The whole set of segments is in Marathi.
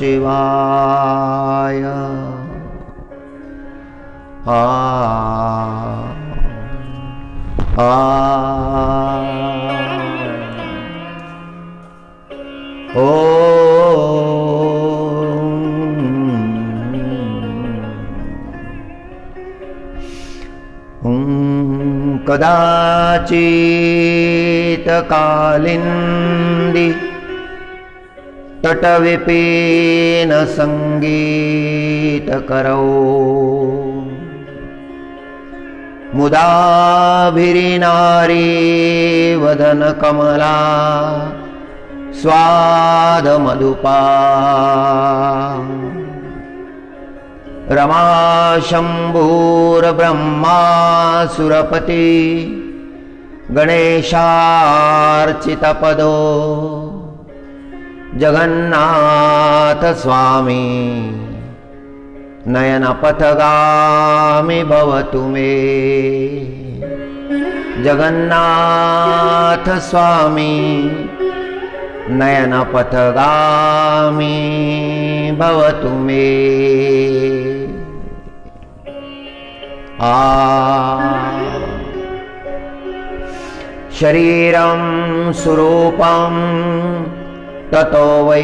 शिवाय। कदाचित कालिंदी तटविपिन संगीत करौ, मुदाभिरिनारी वदन कमला स्वाद मधुपा। रमा शंभूर ब्रह्मा सुरपति गणेशार्चित पदो, जगन्नाथ स्वामी नयन पथगामी भवतु मे। जगन्नाथ स्वामी नयन पथगामी भवतु मे। शरीरं सुरूपं ततो वै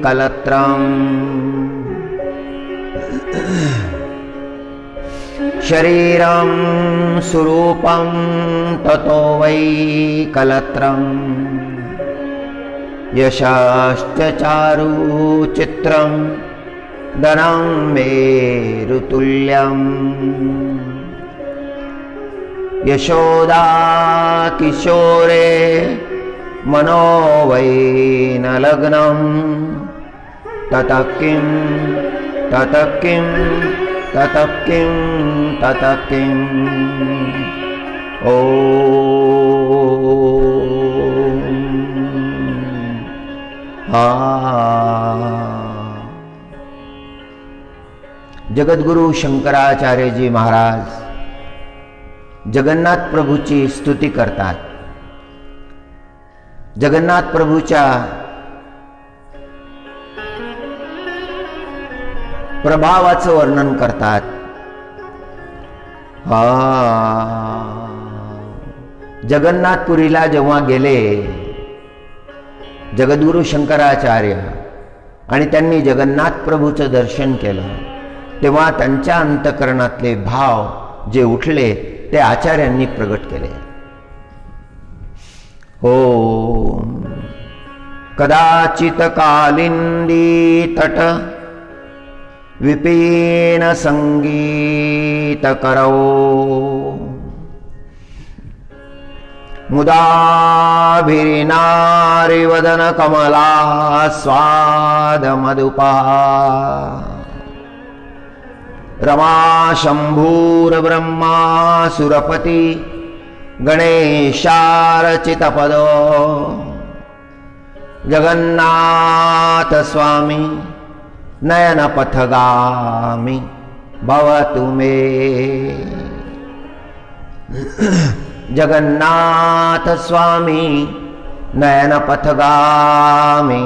कलत्रम्। शरीरं सुरूपं ततो वै कलत्रम्। यशश्च चारु चित्रं धनं मेरुतुल्यम्। यशोदा किशोरे मनो वै न लग्नं। ततः किं ततः किं ततः किं ततः किं। जगद्गुरु शंकराचार्य जी महाराज जगन्नाथ प्रभूची स्तुती करतात। जगन्नाथ प्रभूच्या प्रभावाचं वर्णन करतात। जगन्नाथपुरीला जेव्हा गेले जगद्गुरु शंकराचार्य आणि त्यांनी जगन्नाथ प्रभूचं दर्शन केलं, तेव्हा त्यांच्या अंतकरणातले भाव जे उठले ते आचार्यांनी प्रगट केले। कदाचित कालिंदी तट विपिन संगीत करौ, मुदाभिरिनारी वदन कमला स्वाद मधुपा। रमा शंभूर ब्रह्मा सुरपति गणेशार्चित पदो, जगन्नाथ स्वामी नयन पथगामी भवतु मे। जगन्नाथ स्वामी नयन पथगामी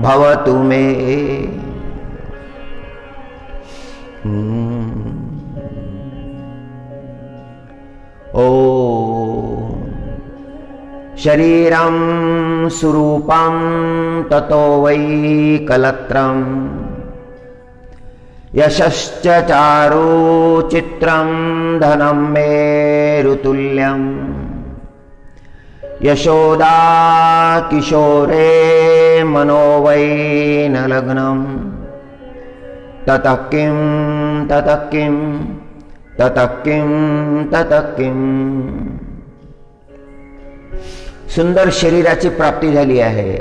भवतु मे। शरीरं सुरूपं ततो वै कलत्रम्। यशश्च चारु चित्रं धनं मेरुतुल्यम्। यशोदा किशोरे मनो वै न लग्नम्। ततः किं ततः किं ततः किं ततः किं। सुंदर शरीराची प्राप्ती झाली आहे।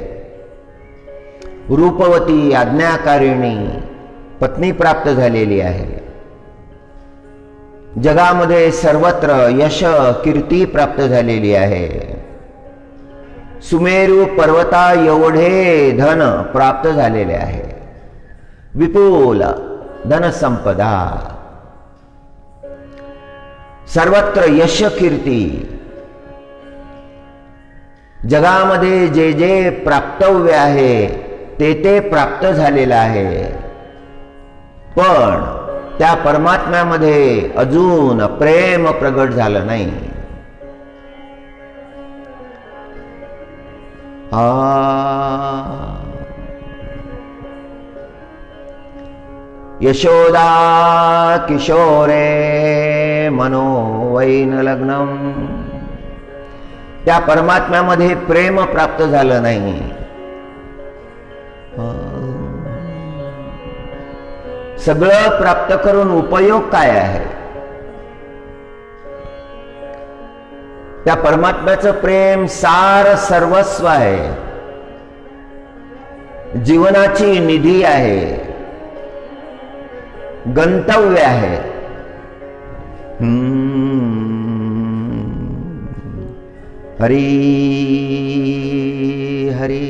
रूपवती आज्ञाकारिणी पत्नी प्राप्त झालेली आहे। जगामध्ये सर्वत्र यश कीर्ती प्राप्त झालेली आहे। सुमेरू पर्वता एवढे धन प्राप्त झालेले आहे। विपुल धनसंपदा, सर्वत्र यश कीर्ती। जगामध्ये जे जे प्राप्तव्य आहे ते प्राप्त झालेलं आहे, पण त्या परमात्म्यामध्ये अजून प्रेम प्रगट झालं नाही. यशोदा किशोरे मनोवैन लग्नम. त्या परमात्म्यामध्ये प्रेम प्राप्त झालं नाही. सगळं प्राप्त करून उपयोग काय आहे? त्या परमात्म्याचं प्रेम सार सर्वस्व आहे, जीवनाची निधी आहे, गंतव्य आहे. हरी हरी.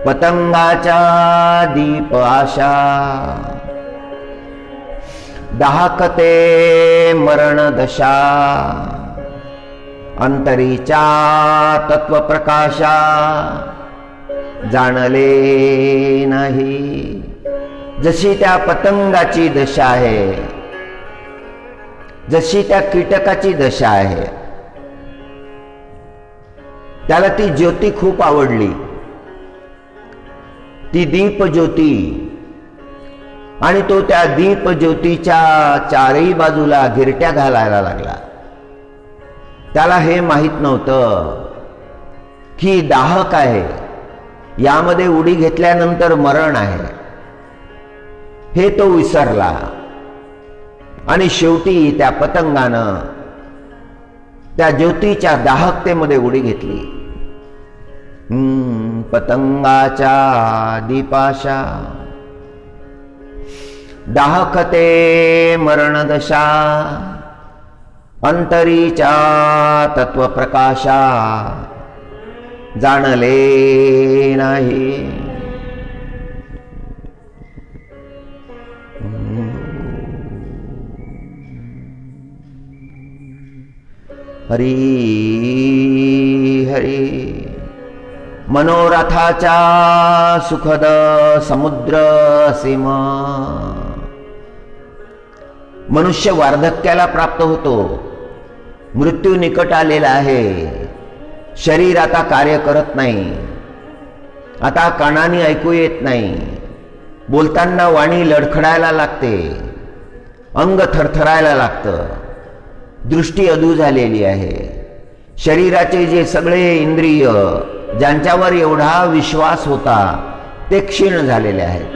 पतंगाच्या दीप आशा दाहकते मरण दशा. अंतरीच्या तत्व प्रकाशा जाणले नाही. जशी त्या पतंगाची दशा आहे, जशी त्या कीटकाची दशा आहे. त्याला ती ज्योती खूप आवडली, ती दीप ज्योती, आणि तो त्या दीप ज्योतीच्या चारही बाजूला गिरट्या घालायला लागला. त्याला हे माहित नव्हतं की दाहक आहे, यामध्ये उडी घेतल्यानंतर मरण आहे, हे तो विसरला. आणि शेवटी त्या पतंगानं त्या ज्योतीच्या दाहकतेमध्ये उडी घेतली. पतंगाच्या दीपाशा दाहकते मरणदशा. अंतरीच्या तत्व प्रकाशा जाणले नाही. हरी हरी. मनोरथाचा सुखद समुद्र सीमा. मनुष्य वार्धक्याला प्राप्त होतो, मृत्यू निकट आलेला आहे. शरीर आता कार्य करत नाही, आता कानाने ऐकू येत नाही, बोलताना वाणी लडखडायला लागते, अंग थरथरायला लागतं, दृष्टी अधू झालेली आहे. शरीराचे जे सगळे इंद्रिय ज्यांच्यावर एवढा विश्वास होता ते क्षीण झालेले आहेत.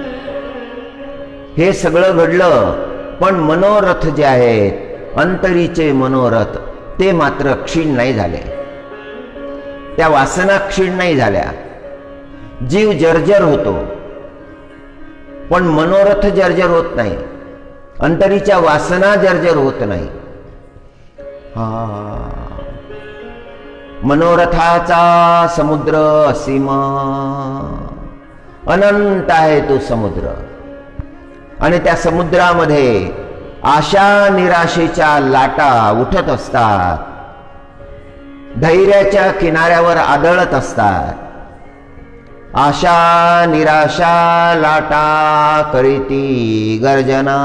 हे सगळं घडलं, पण मनोरथ जे आहेत, अंतरीचे मनोरथ, ते मात्र क्षीण नाही झाले. त्या वासना क्षीण नाही झाल्या. जीव जर्जर होतो, पण मनोरथ जर्जर होत नाही, अंतरीच्या वासना जर्जर होत नाही. मनोरथाचा समुद्र असीम, अनंत आहे तो समुद्र. आणि त्या समुद्रामध्ये आशा निराशेच्या लाटा उठत असतात, धैर्याच्या किनाऱ्यावर आदळत असतात. आशा निराशा लाटा करीती गर्जना.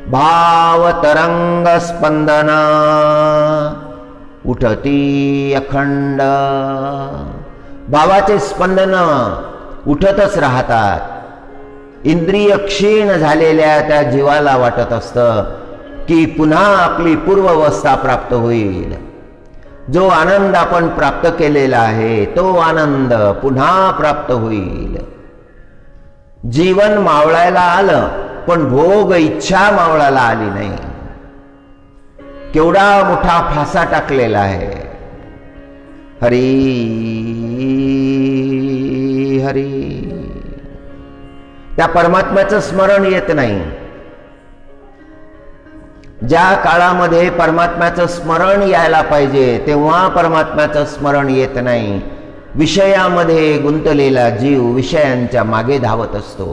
भाव तरंग स्पंदना उठती अखंड. भावाचे स्पंदन उठतच राहतात. इंद्रिय क्षीण झालेल्या त्या जीवाला वाटत असतं की पुन्हा आपली पूर्वावस्था प्राप्त होईल. जो आनंद आपण प्राप्त केलेला आहे तो आनंद पुन्हा प्राप्त होईल. जीवन मावळायला आलं, पण भोग इच्छा मावळायला आली नाही. केवढा मोठा फासा टाकलेला आहे. हरी हरी. त्या परमात्म्याचं स्मरण येत नाही. ज्या काळामध्ये परमात्म्याचं स्मरण यायला पाहिजे तेव्हा परमात्म्याचं स्मरण येत नाही. विषयामध्ये गुंतलेला जीव विषयांच्या मागे धावत असतो.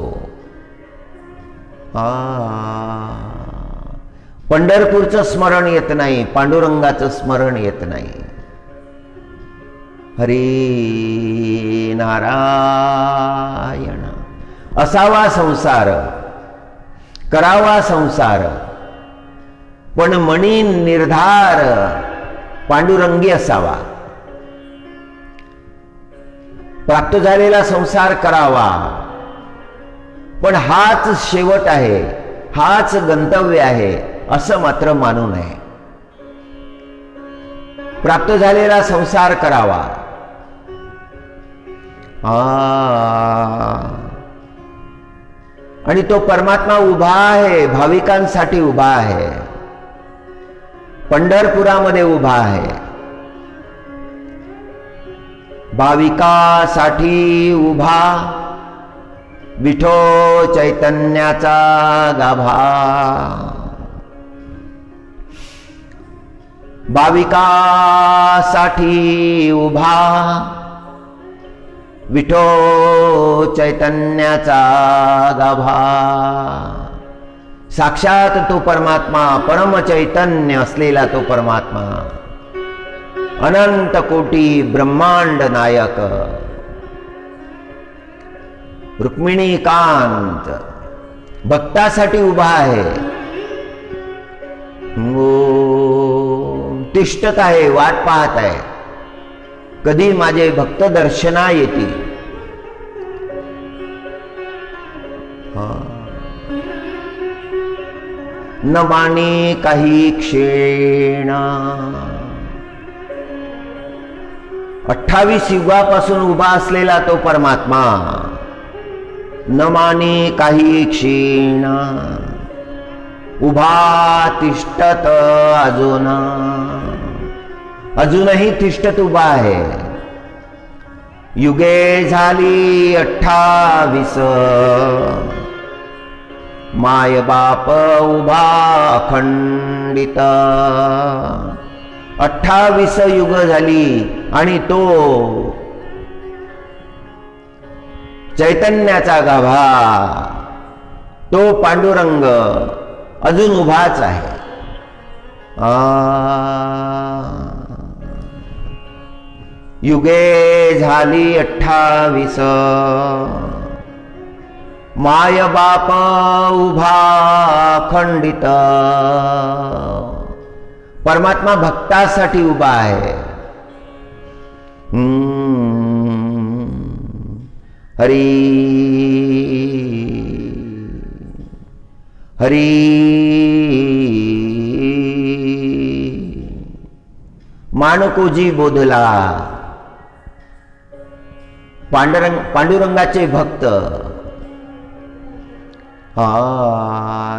पंढरपूरचं स्मरण येत नाही, पांडुरंगाचं स्मरण येत नाही. हरी नारायण. असावा संसार, करावा संसार, पण मनी निर्धार पांडुरंगी असावा. प्राप्त झालेला संसार करावा, पण हाच शेवट आहे, हाच गंतव्य आहे असं मात्र मानू नये. प्राप्त झालेला संसार करावा. आणि तो परमात्मा उभा आहे, भाविकांसाठी उभा आहे, पंढरपुरामध्ये उभा आहे. भाविकासाठी उभा विठो चैतन्याचा गाभा. भाविकासाठी उभा विठो चैतन्याचा गाभा. साक्षात तो परमात्मा, परम चैतन्य असलेला तो परमात्मा, अनंत कोटी ब्रह्मांड नायक रुक्मिणी कांत भक्तासाठी उभा आहे. तिष्ठत आहे, वाट पाहत आहे, कधी माझे भक्त दर्शना येतील. न मानी काही क्षीण. 28 युगापासून उभा असलेला तो परमात्मा, न मानी काही क्षीण, उभा तिष्ठत अजून, अजूनही तिष्ठत उभा आहे. युगे झाली 28, माय बाप उभा अखंडित. 28 युग झाली आणि तो चैतन्याचा गाभा, तो पांडुरंग अजून उभाच आहे. युगे झाली 28, माय बाप उभा खंडित. परमात्मा भक्तासाठी उभा आहे. हरी हरी. माणकोजी बोधला. पांडुरंगाचे भक्त,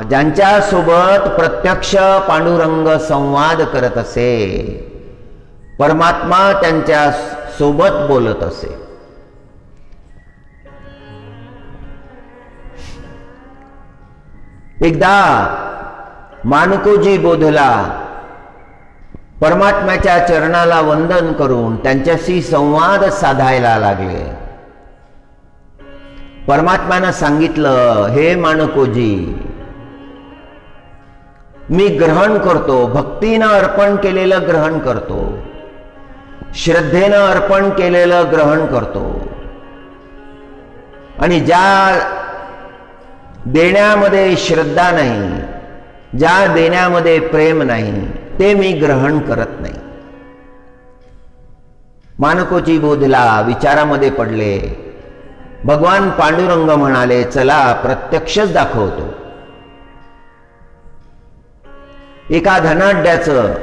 ज्यांच्या सोबत प्रत्यक्ष पांडुरंग संवाद करत असे, परमात्मा त्यांच्या सोबत बोलत असे. एकदा माणकोजी बोधला परमात्म्याच्या चरणाला वंदन करून त्यांच्याशी संवाद साधायला लागले. परमात्म्यानं सांगितलं, हे माणकोजी, मी ग्रहण करतो, भक्तीनं अर्पण केलेलं ग्रहण करतो, श्रद्धेनं अर्पण केलेलं ग्रहण करतो. आणि ज्या देण्यामध्ये श्रद्धा नाही, ज्या देण्यामध्ये प्रेम नाही, ते मी ग्रहण करत नाही. माणकोजी बोधला, विचारामध्ये पडले. भगवान पांडुरंग म्हणाले, चला प्रत्यक्षच दाखवतो. एका धनाढ्याचं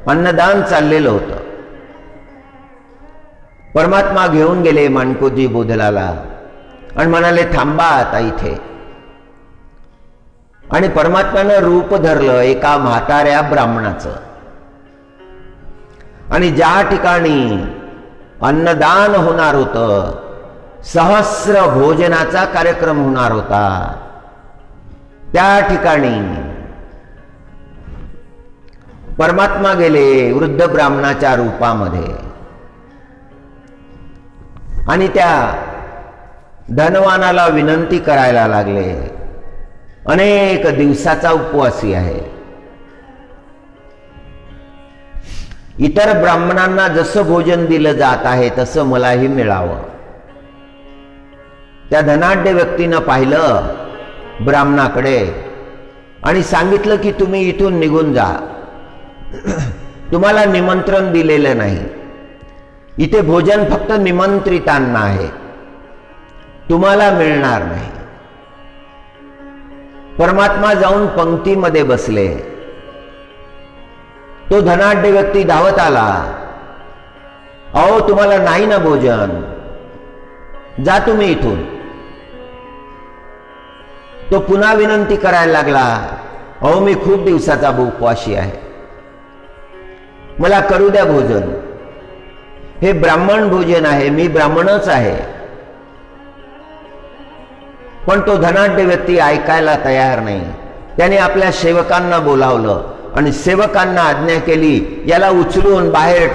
अन्नदान चाललेलं होतं. परमात्मा घेऊन गेले माणकोजी बोधलाला आणि म्हणाले, थांबा आता इथे. आणि परमात्म्यानं रूप धरलं एका म्हाताऱ्या ब्राह्मणाचं. आणि ज्या ठिकाणी अन्नदान होणार होतं, सहस्र भोजनाचा कार्यक्रम होणार होता, त्या ठिकाणी परमात्मा गेले वृद्ध ब्राह्मणाच्या रूपामध्ये. आणि त्या धनवानाला विनंती करायला लागले, अनेक दिवसाचा उपवासी आहे, इतर ब्राह्मणांना जसं भोजन दिलं जात आहे तसं मलाही मिळावं. त्या धनाढ्य व्यक्तीनं पाहिलं ब्राह्मणाकडे आणि सांगितलं की तुम्ही इथून निघून जा, तुम्हाला निमंत्रण दिलेलं नाही, इथे भोजन फक्त निमंत्रितांना आहे, तुम्हाला मिळणार नाही. परमात्मा जाऊन पंक्तीमध्ये बसले. तो धनाढ्य व्यक्ती धावत आला, अहो तुम्हाला नाही ना भोजन, जा तुम्ही इथून. तो पुन्हा विनंती करायला लागला, अहो मी खूप दिवसाचा उपवासी आहे, मला करू द्या भोजन, हे ब्राह्मण भोजन आहे, मी ब्राह्मणच आहे. पण तो धनाढ्य व्यक्ती ऐकायला तयार नाही. त्याने आपल्या सेवकांना बोलावलं आणि सेवकांना आज्ञा केली, याला उचलून बाहेर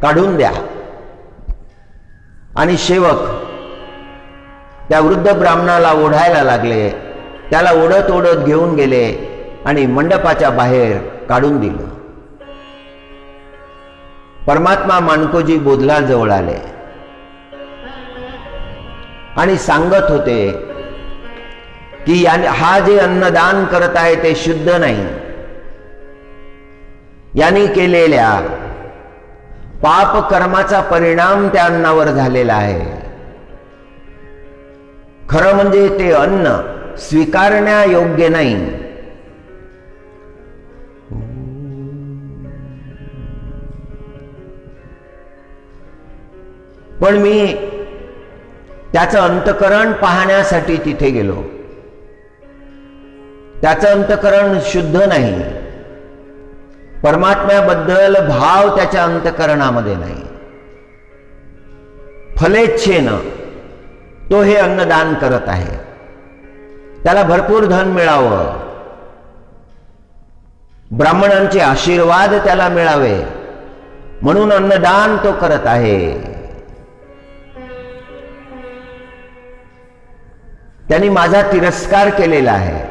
काढून द्या. आणि सेवक त्या वृद्ध ब्राह्मणाला ओढायला लागले, त्याला ओढत ओढत घेऊन गेले आणि मंडपाच्या बाहेर काढून दिलं. परमात्मा माणकोजी बोधला जवळ आले आणि सांगत होते की हा जे अन्नदान करत आहे ते शुद्ध नाही, यांनी केलेल्या पाप कर्माचा परिणाम त्या अन्नावर झालेला आहे. खरं म्हणजे ते अन्न स्वीकारण्यायोग्य नाही. पण मी त्याचं अंतकरण पाहण्यासाठी तिथे गेलो. त्याचं अंतकरण शुद्ध नाही, परमात्म्याबद्दल भाव त्याच्या अंतकरणामध्ये नाही. फलेच्छेनं तो हे अन्नदान करत आहे, त्याला भरपूर धन मिळावं, ब्राह्मणांचे आशीर्वाद त्याला मिळावे म्हणून अन्नदान तो करत आहे. त्यांनी माझा तिरस्कार केलेला आहे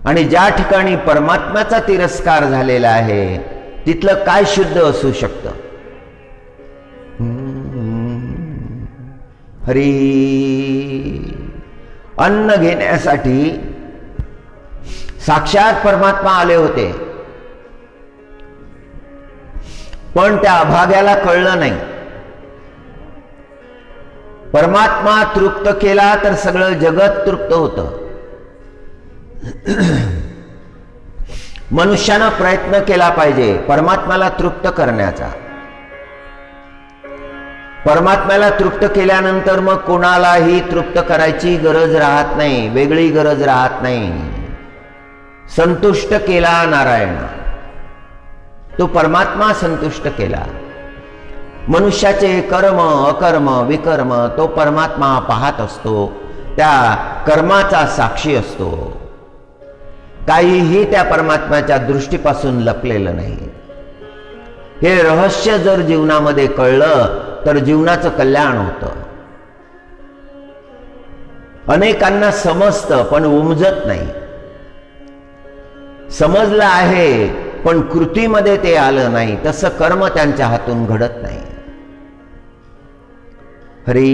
आणि ज्या ठिकाणी परमात्म्याचा तिरस्कार झालेला आहे तिथलं काय शुद्ध असू शकतं? हरी अन्न घेण्यासाठी साक्षात परमात्मा आले होते, पण त्या अभाग्याला कळलं नाही. परमात्मा तृप्त केला तर सगळं जगत तृप्त होतं. मनुष्यानं प्रयत्न केला पाहिजे परमात्म्याला तृप्त करण्याचा. परमात्म्याला तृप्त केल्यानंतर मग कोणालाही तृप्त करायची गरज राहत नाही, वेगळी गरज राहत नाही. संतुष्ट केला नारायण, तो परमात्मा संतुष्ट केला. मनुष्याचे कर्म अकर्म विकर्म तो परमात्मा पाहत असतो, त्या कर्माचा साक्षी असतो. काहीही त्या परमात्म्याच्या दृष्टीपासून लपलेलं नाही. हे रहस्य जर जीवनामध्ये कळलं तर जीवनाचं कल्याण होतं. अनेकांना समजतं पण उमजत नाही. समजलं आहे पण कृतीमध्ये ते आलं नाही, तसं कर्म त्यांच्या हातून घडत नाही. हरी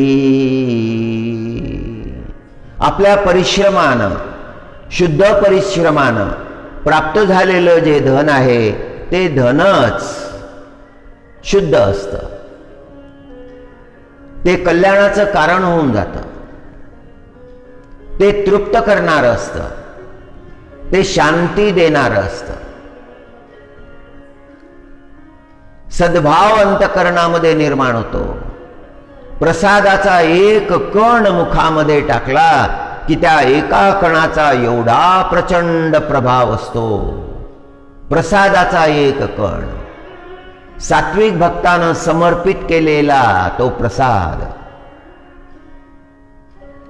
आपल्या परिश्रमानं, शुद्ध परिश्रमानं प्राप्त झालेलं जे धन आहे ते धनच शुद्ध असतं. ते कल्याणाचं कारण होऊन जातं. ते तृप्त करणारं असतं, ते शांती देणारं असतं. सद्भाव अंतकरणामध्ये निर्माण होतो. प्रसादाचा एक कण मुखामध्ये टाकला की त्या एका कणाचा एवढा प्रचंड प्रभाव असतो. प्रसादाचा एक कण, सात्विक भक्तानं समर्पित केलेला तो प्रसाद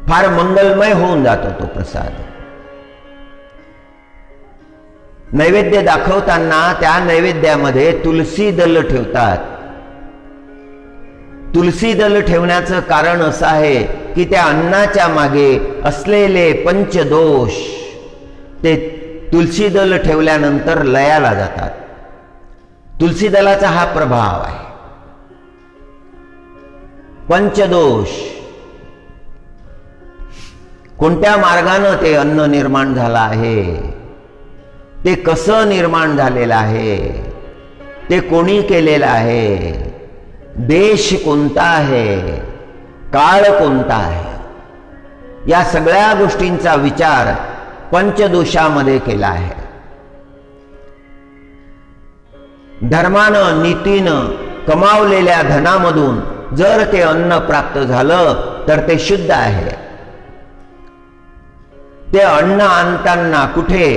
फार मंगलमय होऊन जातो. तो प्रसाद नैवेद्य दाखवताना त्या नैवेद्यामध्ये तुलसी दल ठेवतात. तुलसी दल ठेवण्याचं कारण असं आहे की त्या अन्नाच्या मागे असलेले पंचदोष ते तुलसी दल ठेवल्यानंतर लयाला जातात. तुलसी दलाचा हा प्रभाव आहे. पंचदोष, कोणत्या मार्गाने ते अन्न निर्माण झालं आहे, ते कसं निर्माण झालेलं आहे, ते कोणी केलेलं आहे, देश कोणता आहे, काळ कोणता आहे, या सगळ्या गोष्टींचा विचार पंचदोषामध्ये केला आहे. धर्मानं नीतीनं कमावलेल्या धनामधून जर ते अन्न प्राप्त झालं तर ते शुद्ध आहे. ते अन्न आणताना कुठे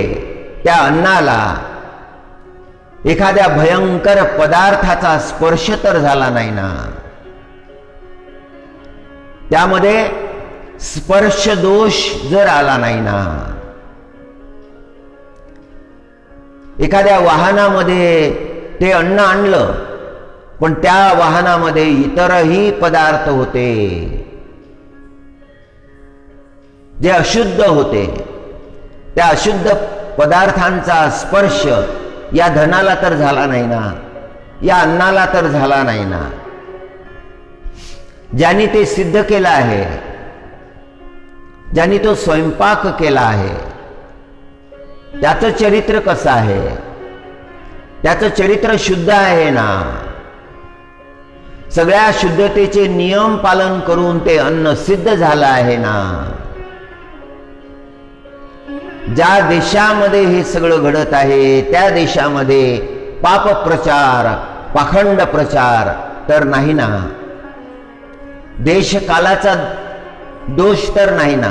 त्या अन्नाला एखाद्या भयंकर पदार्थाचा स्पर्श तर झाला नाही ना. त्यामध्ये स्पर्श दोष जर आला नाही ना. एखाद्या वाहनामध्ये ते अन्न आणलं पण त्या वाहनामध्ये इतरही पदार्थ होते जे अशुद्ध होते. त्या अशुद्ध पदार्थांचा स्पर्श या धनाला तर झाला नाही ना, या अन्नाला तर झाला नाही ना. ज्यांनी ते सिद्ध केलं आहे, ज्यांनी तो स्वयंपाक केला आहे, त्याचं चरित्र कसं आहे? त्याचं चरित्र शुद्ध आहे ना. सगळ्या शुद्धतेचे नियम पालन करून ते अन्न सिद्ध झालं आहे ना. ज्या देशामध्ये हे सगळं घडत आहे त्या देशामध्ये पाप प्रचार, पाखंड प्रचार तर नाही ना. देश कालाचा दोष तर नाही ना.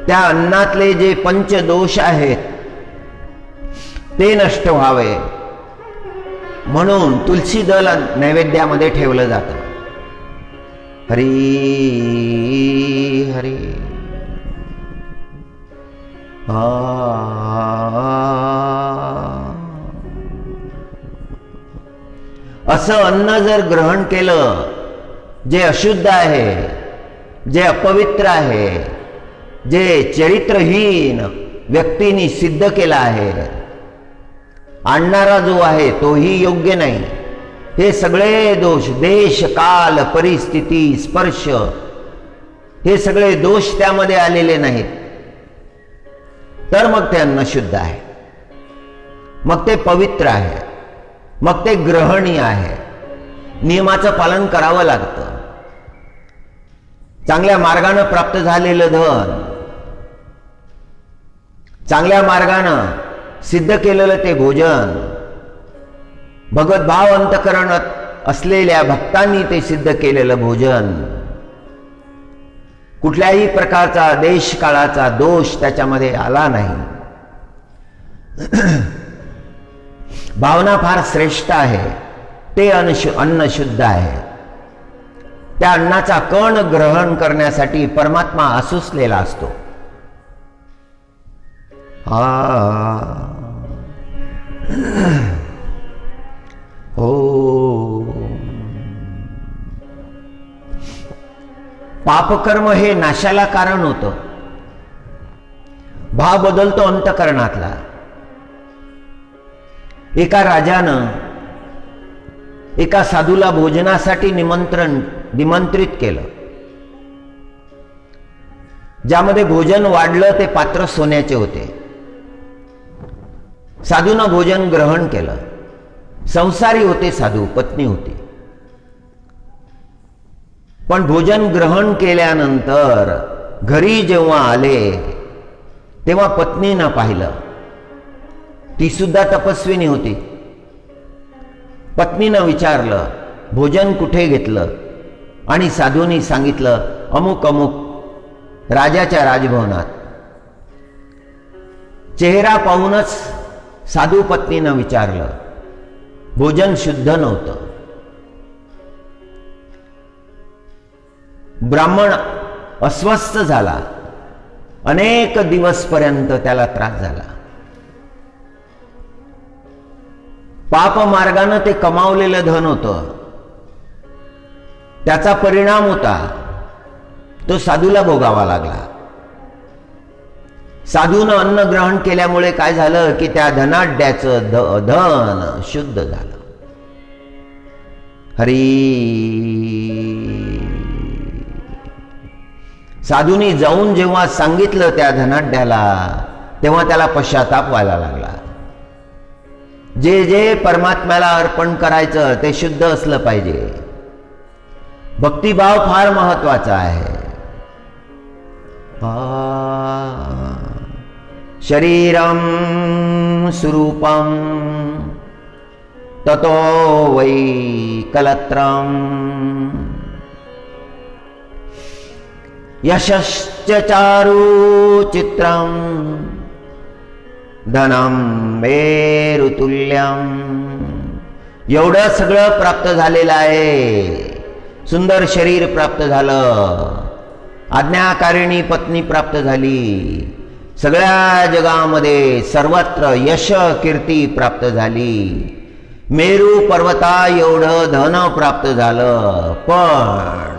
त्या अन्नातले जे पंचदोष आहेत ते नष्ट व्हावे म्हणून तुलसी दल नैवेद्यामध्ये ठेवलं जातं. हरी हरी असं अन्न जर ग्रहण केलं जे अशुद्ध आहे, जे अपवित्र आहे, जे चरित्रहीन व्यक्तींनी सिद्ध केला आहे, आणणारा जो आहे तोही योग्य नाही. हे सगळे दोष, देश काल परिस्थिती स्पर्श, हे सगळे दोष त्यामध्ये आलेले नाहीत तर मग ते अन्न शुद्ध आहे, मग ते पवित्र आहे, मग ते ग्रहणीय आहे. नियमाचं पालन करावं लागतं. चांगल्या मार्गानं प्राप्त झालेलं धन, चांगल्या मार्गानं सिद्ध केलेलं ते भोजन, भगवत भाव अंतकरणात असलेल्या भक्तांनी ते सिद्ध केलेलं भोजन, कुठल्याही प्रकारचा देश काळाचा दोष त्याच्यामध्ये आला नाही. भावना फार श्रेष्ठ आहे. ते अन्न शुद्ध आहे. त्या अन्नाचा कण ग्रहण करण्यासाठी परमात्मा आसुसलेला असतो. पापकर्म हे नाशाला कारण होतं. भाव बदलतो अंतकरणातला. एका राजानं एका साधूला भोजनासाठी निमंत्रित केलं. ज्यामध्ये भोजन वाढलं ते पात्र सोन्याचे होते. साधूनं भोजन ग्रहण केलं. संसारी होते साधू, पत्नी होती. पण भोजन ग्रहण केल्यानंतर घरी जेव्हा आले तेव्हा पत्नीनं पाहिलं. ती सुद्धा तपस्विनी होती. पत्नीनं विचारलं भोजन कुठे घेतलं, आणि साधूंनी सांगितलं अमुक अमुक राजाच्या राजभवनात. चेहरा पाहूनच साधू पत्नीनं विचारलं. भोजन शुद्ध नव्हतं. ब्राह्मण अस्वस्थ झाला. अनेक दिवसपर्यंत त्याला त्रास झाला. पाप मार्गाने ते कमावलेलं धन होतं. त्याचा परिणाम होता तो साधूला भोगावा लागला. साधूनं अन्न ग्रहण केल्यामुळे काय झालं की त्या धनाढ्याचं धन शुद्ध झालं. हरी. साधूनी जाऊन जेव्हा सांगितलं त्या धनाढ्याला तेव्हा त्याला पश्चाताप व्हायला लागला. जे जे परमात्म्याला अर्पण करायचं ते शुद्ध असलं पाहिजे. भक्तिभाव फार महत्वाचा आहे. शरीरम स्वरूपम ततो वै कलत्रम यशश्च चारु चित्रम धनम मेरुतुल्यम. एवढं सगळं प्राप्त झालेलं आहे. सुंदर शरीर प्राप्त झालं, आज्ञाकारिणी पत्नी प्राप्त झाली, सगळ्या जगामध्ये सर्वत्र यश कीर्ती प्राप्त झाली, मेरू पर्वता एवढं धन प्राप्त झालं, पण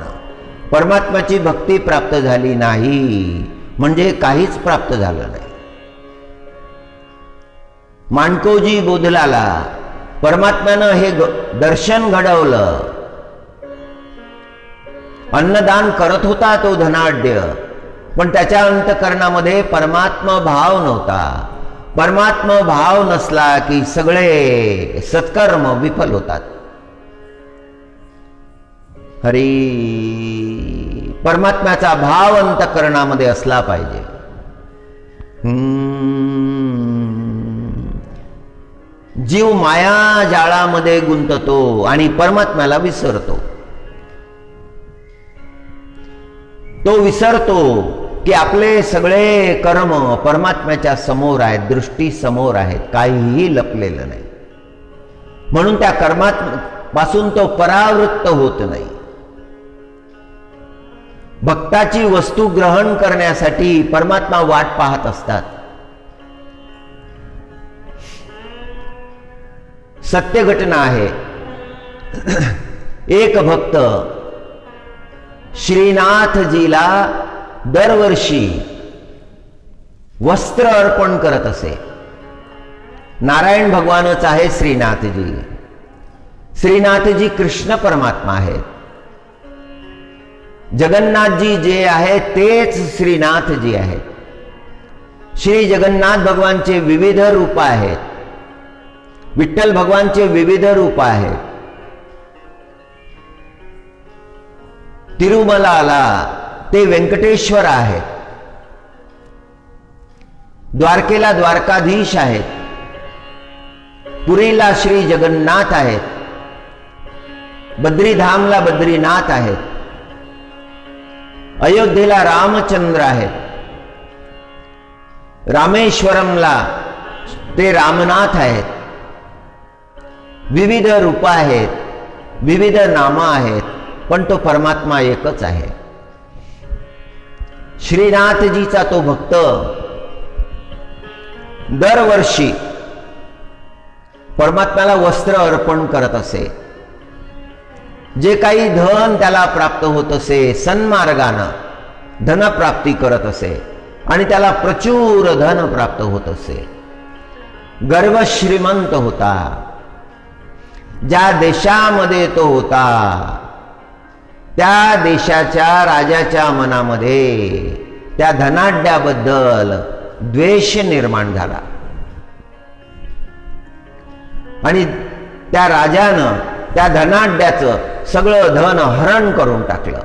परमात्म्याची भक्ती प्राप्त झाली नाही म्हणजे काहीच प्राप्त झालं नाही. माणकोजी बोधलाला परमात्म्यानं हे दर्शन घडवलं. अन्नदान करत होता तो धनाढ्य, पण त्याच्या अंतकरणामध्ये परमात्मा भाव नव्हता. परमात्मा भाव नसला की सगळे सत्कर्म विफल होतात. हरी. परमात्म्याचा भाव अंतकरणामध्ये असला पाहिजे. जीव माया जाळामध्ये गुंततो आणि परमात्म्याला विसरतो. तो विसरतो की आपले सगळे कर्म परमात्म्याच्या समोर आहेत, दृष्टी समोर आहेत, काहीही लपलेलं नाही. म्हणून त्या कर्मापासून तो परावृत्त होत नाही. भक्ताची वस्तू ग्रहण करण्यासाठी परमात्मा वाट पाहत असतात. सत्य घटना आहे. एक भक्त श्रीनाथजीला दरवर्षी वस्त्र अर्पण करत असे. नारायण भगवानच आहे श्रीनाथजी. श्रीनाथजी कृष्ण परमात्मा आहेत. जगन्नाथजी जे आहेत तेच श्रीनाथजी आहेत. श्री जगन्नाथ भगवानचे विविध रूप आहेत. विठ्ठल भगवानचे विविध रूप आहेत. तिरुमलाला ते व्यंकटेश्वर आहेत. द्वारकेला द्वारकाधीश आहेत. पुरीला श्री जगन्नाथ आहेत. बद्रीधामला बद्रीनाथ आहेत. अयोध्येला रामचंद्र आहेत. रामेश्वरमला ते रामनाथ आहेत. विविध रूप आहेत, विविध नामं आहेत, पण तो परमात्मा एकच आहे. श्रीनाथजीचा तो भक्त दरवर्षी परमात्म्याला वस्त्र अर्पण करत असे. जे काही धन त्याला प्राप्त होत असे, सन्मार्गानं धनप्राप्ती करत असे आणि त्याला प्रचूर धन प्राप्त होत असे. गर्व श्रीमंत होता. ज्या देशामध्ये तो होता त्या देशाच्या राजाच्या मनामध्ये त्या धनाढ्याबद्दल द्वेष निर्माण झाला आणि त्या राजानं त्या धनाढ्याचं सगळं धन हरण करून टाकलं.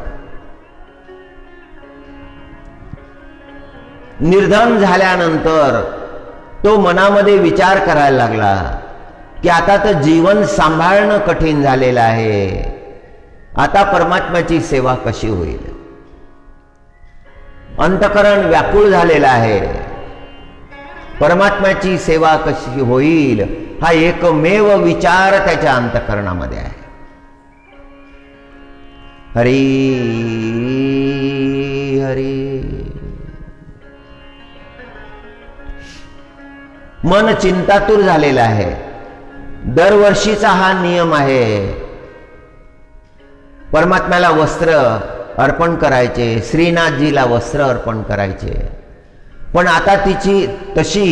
निर्धन झाल्यानंतर तो मनामध्ये विचार करायला लागला की आता तर जीवन सांभाळणं कठीण झालेलं आहे. आता परमात्म्याची सेवा कशी होईल. अंतकरण व्याकुळ झालेलं आहे. परमात्म्याची सेवा कशी होईल हा एकमेव विचार त्याच्या अंतकरणामध्ये आहे. हरी हरी. मन चिंतातूर झालेलं आहे. दरवर्षीचा हा नियम आहे. परमात्म्याला वस्त्र अर्पण करायचे, श्रीनाथजीला वस्त्र अर्पण करायचे. पण आता तिची तशी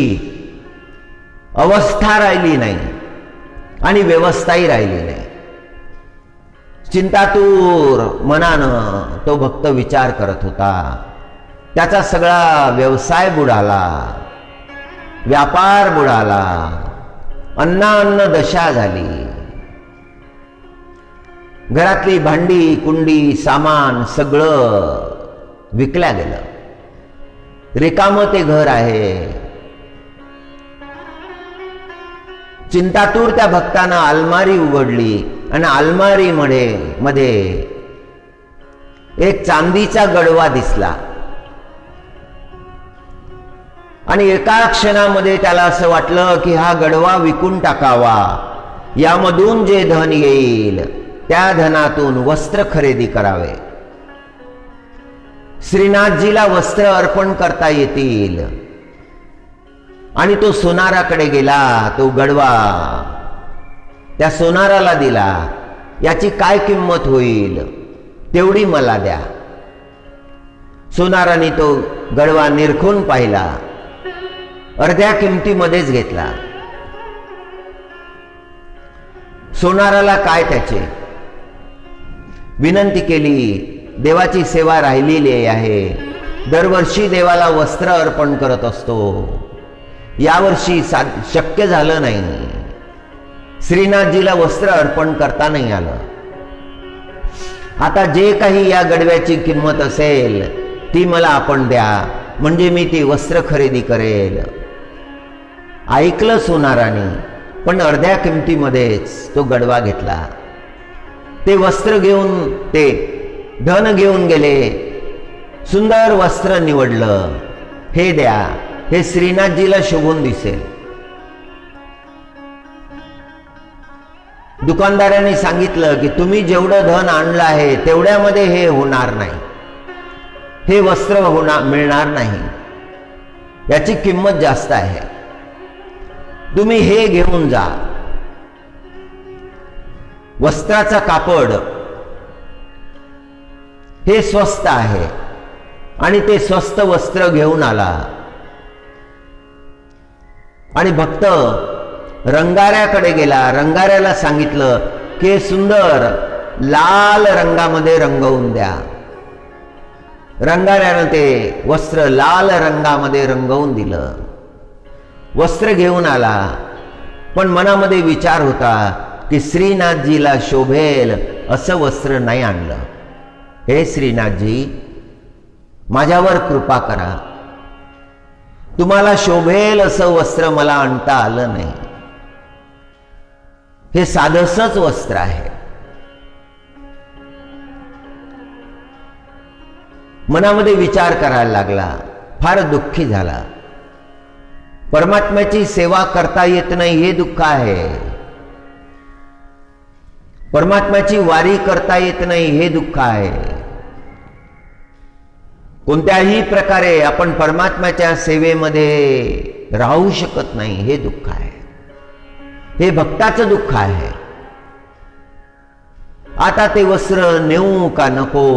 अवस्था राहिली नाही आणि व्यवस्थाही राहिली नाही. चिंतातूर मनानं तो भक्त विचार करत होता. त्याचा सगळा व्यवसाय बुडाला, व्यापार बुडाला, अन्नान्न दशा झाली. घरातली भांडी कुंडी सामान सगळं विकल्या गेलं. रिकामं ते घर आहे. चिंतातूर त्या भक्तानं अलमारी उघडली आणि अलमारी मध्ये एक चांदीचा गडवा दिसला आणि एका क्षणामध्ये त्याला असं वाटलं की हा गडवा विकून टाकावा. यामधून जे धन येईल त्या धनातून वस्त्र खरेदी करावे. श्रीनाथजीला वस्त्र अर्पण करता येतील. आणि तो सोनाराकडे गेला. तो गडवा त्या सोनाराला दिला. याची काय किंमत होईल तेवढी मला द्या. सोनाराने तो गडवा निरखून पाहिला. अर्ध्या किमतीमध्येच घेतला. सोनाराला काय त्याचे विनंती केली. देवाची सेवा राहिलेली आहे. दरवर्षी देवाला वस्त्र अर्पण करत असतो. यावर्षी शक्य झालं नाही. श्रीनाथजीला वस्त्र अर्पण करता नाही आलं. आता जे काही या गडव्याची किंमत असेल ती मला आपण द्या, म्हणजे मी ती वस्त्र खरेदी करेल. ऐकलं सोनाराने, पण अर्ध्या किमतीमध्येच तो गडवा घेतला. ते वस्त्र घेऊन ते धन घेऊन गेले. सुंदर वस्त्र निवडलं. हे द्या, हे श्रीनाथजीला शोभून दिसेल. दुकानदाराने सांगितलं की तुम्ही जेवढं धन आणलं आहे तेवढ्यामध्ये हे होणार नाही. हे वस्त्र मिळणार नाही. याची किंमत जास्त आहे. तुम्ही हे घेऊन जा. वस्त्राचा कापड हे स्वस्त आहे आणि ते स्वस्त वस्त्र घेऊन आला. आणि भक्त रंगाऱ्याकडे गेला. रंगाऱ्याला सांगितलं की सुंदर लाल रंगामध्ये रंगवून द्या. रंगाऱ्यानं ते वस्त्र लाल रंगामध्ये रंगवून दिलं. वस्त्र घेऊन आला, पण मनामध्ये विचार होता की श्रीनाथजीला शोभेल असं वस्त्र नाही आणलं. हे श्रीनाथजी, माझ्यावर कृपा करा. तुम्हाला शोभेल असं वस्त्र मला आणता आलं नाही. हे साधंसंच वस्त्र आहे. मनामध्ये विचार करायला लागला. फार दुःखी झाला. परमात्म्याची सेवा करता येत नाही हे दुःख आहे. परमात्म्याची वारी करता येत नाही हे दुःख आहे. कोणत्याही प्रकारे आपण परमात्म्याच्या सेवेमध्ये राहू शकत नाही हे दुःख आहे. हे भक्ताचं दुःख आहे. आता ते वस्त्र नेऊ का नको,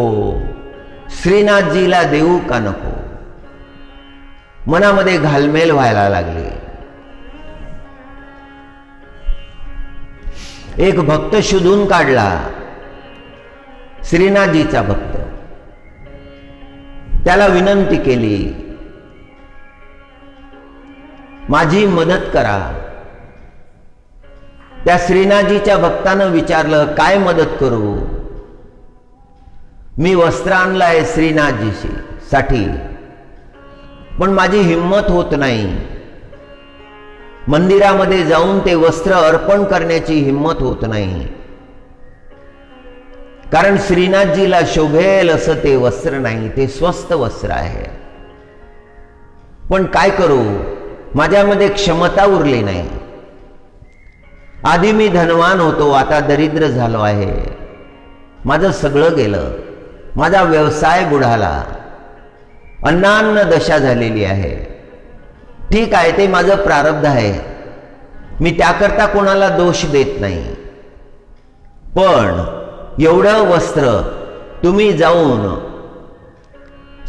श्रीनाथजीला देऊ का नको, मनामध्ये घालमेल व्हायला लागली. एक भक्त शोधून काढला, श्रीनाथजीचा भक्त. त्याला विनंती केली, माझी मदत करा. त्या श्रीनाथजीच्या भक्तानं विचारलं, काय मदत करू? मी वस्त्र आणलं आहे श्रीनाथजी साठी, पण माझी हिम्मत होत नाही. मंदिरामध्ये जाऊन ते वस्त्र अर्पण करण्याची हिम्मत होत नाही, कारण श्रीनाथजीला शोभेल असं ते वस्त्र नाही. ते स्वस्त वस्त्र आहे. पण काय करू, माझ्यामध्ये क्षमता उरली नाही. आधी मी धनवान होतो, आता दरिद्र झालो आहे. माझं सगळं गेलं. माझा व्यवसाय बुडाला. अन्नान्न दशा झालेली आहे. ठीक आहे, ते माझं प्रारब्ध आहे. मी त्याकरता कोणाला दोष देत नाही. पण एवढं वस्त्र तुम्ही जाऊन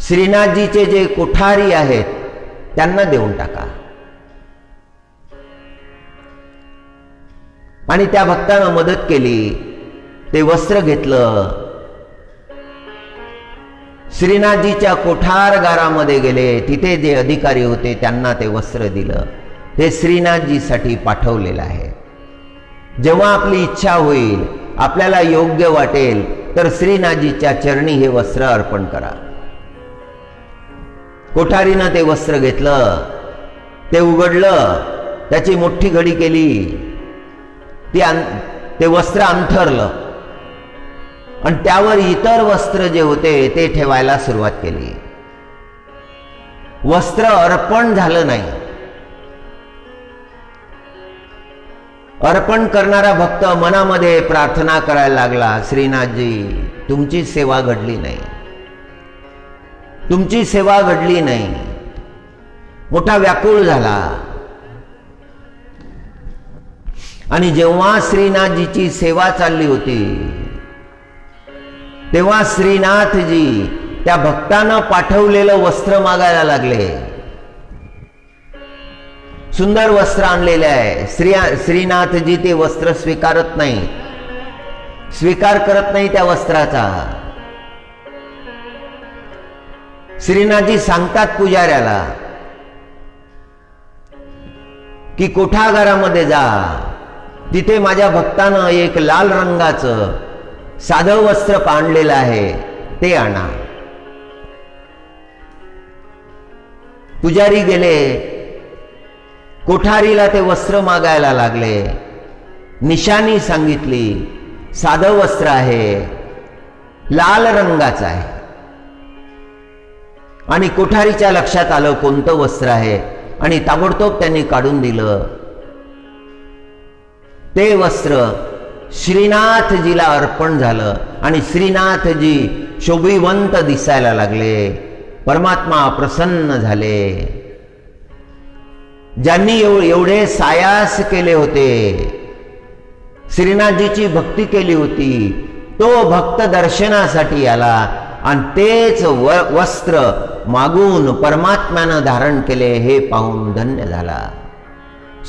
श्रीनाथजीचे जे कोठारी आहेत त्यांना देऊन टाका. आणि त्या भक्तानं मदत केली, ते वस्त्र घेतलं, श्रीनाथजीच्या कोठारगारामध्ये गेले, तिथे जे अधिकारी होते त्यांना ते वस्त्र दिलं. हे श्रीनाथजीसाठी पाठवलेलं आहे. जेव्हा आपली इच्छा होईल, आपल्याला योग्य वाटेल, तर श्रीनाथजीच्या चरणी हे वस्त्र अर्पण करा. कोठारीनं ते वस्त्र घेतलं, ते उघडलं, त्याची मोठी घडी केली, ते वस्त्र अंथरलं आणि त्यावर इतर वस्त्र जे होते ते ठेवायला सुरुवात केली. वस्त्र अर्पण झालं नाही. अर्पण करणारा भक्त मनामध्ये प्रार्थना करायला लागला, श्रीनाथजी तुमची सेवा घडली नाही, तुमची सेवा घडली नाही. मोठा व्याकुळ झाला. आणि जेव्हा श्रीनाथजीची सेवा चालली होती, तेव्हा श्रीनाथजी त्या भक्तानं पाठवलेलं वस्त्र मागायला लागले. सुंदर वस्त्र आणलेले आहे. श्रीनाथजी ते वस्त्र स्वीकारत नाही, स्वीकार करत नाही त्या वस्त्राचा. श्रीनाथजी सांगतात पुजाऱ्याला की कोठागारामध्ये जा, तिथे माझ्या भक्तानं एक लाल रंगाचं साधं वस्त्र आणलेलं आहे, ते आणा. पुजारी गेले, कोठारीला ते वस्त्र मागायला लागले. निशाणी सांगितली, साधं वस्त्र आहे, लाल रंगाचं आहे. आणि कोठारीच्या लक्षात आलं कोणतं वस्त्र आहे, आणि ताबडतोब त्यांनी काढून दिलं. ते वस्त्र श्रीनाथजीला अर्पण झालं आणि श्रीनाथजी शोभिवंत दिसायला लागले. परमात्मा प्रसन्न झाले. ज्यांनी एवढे सायास केले होते, श्रीनाथजीची भक्ती केली होती, तो भक्त दर्शनासाठी आला आणि तेच वस्त्र मागून परमात्म्यानं धारण केले, हे पाहून धन्य झाला.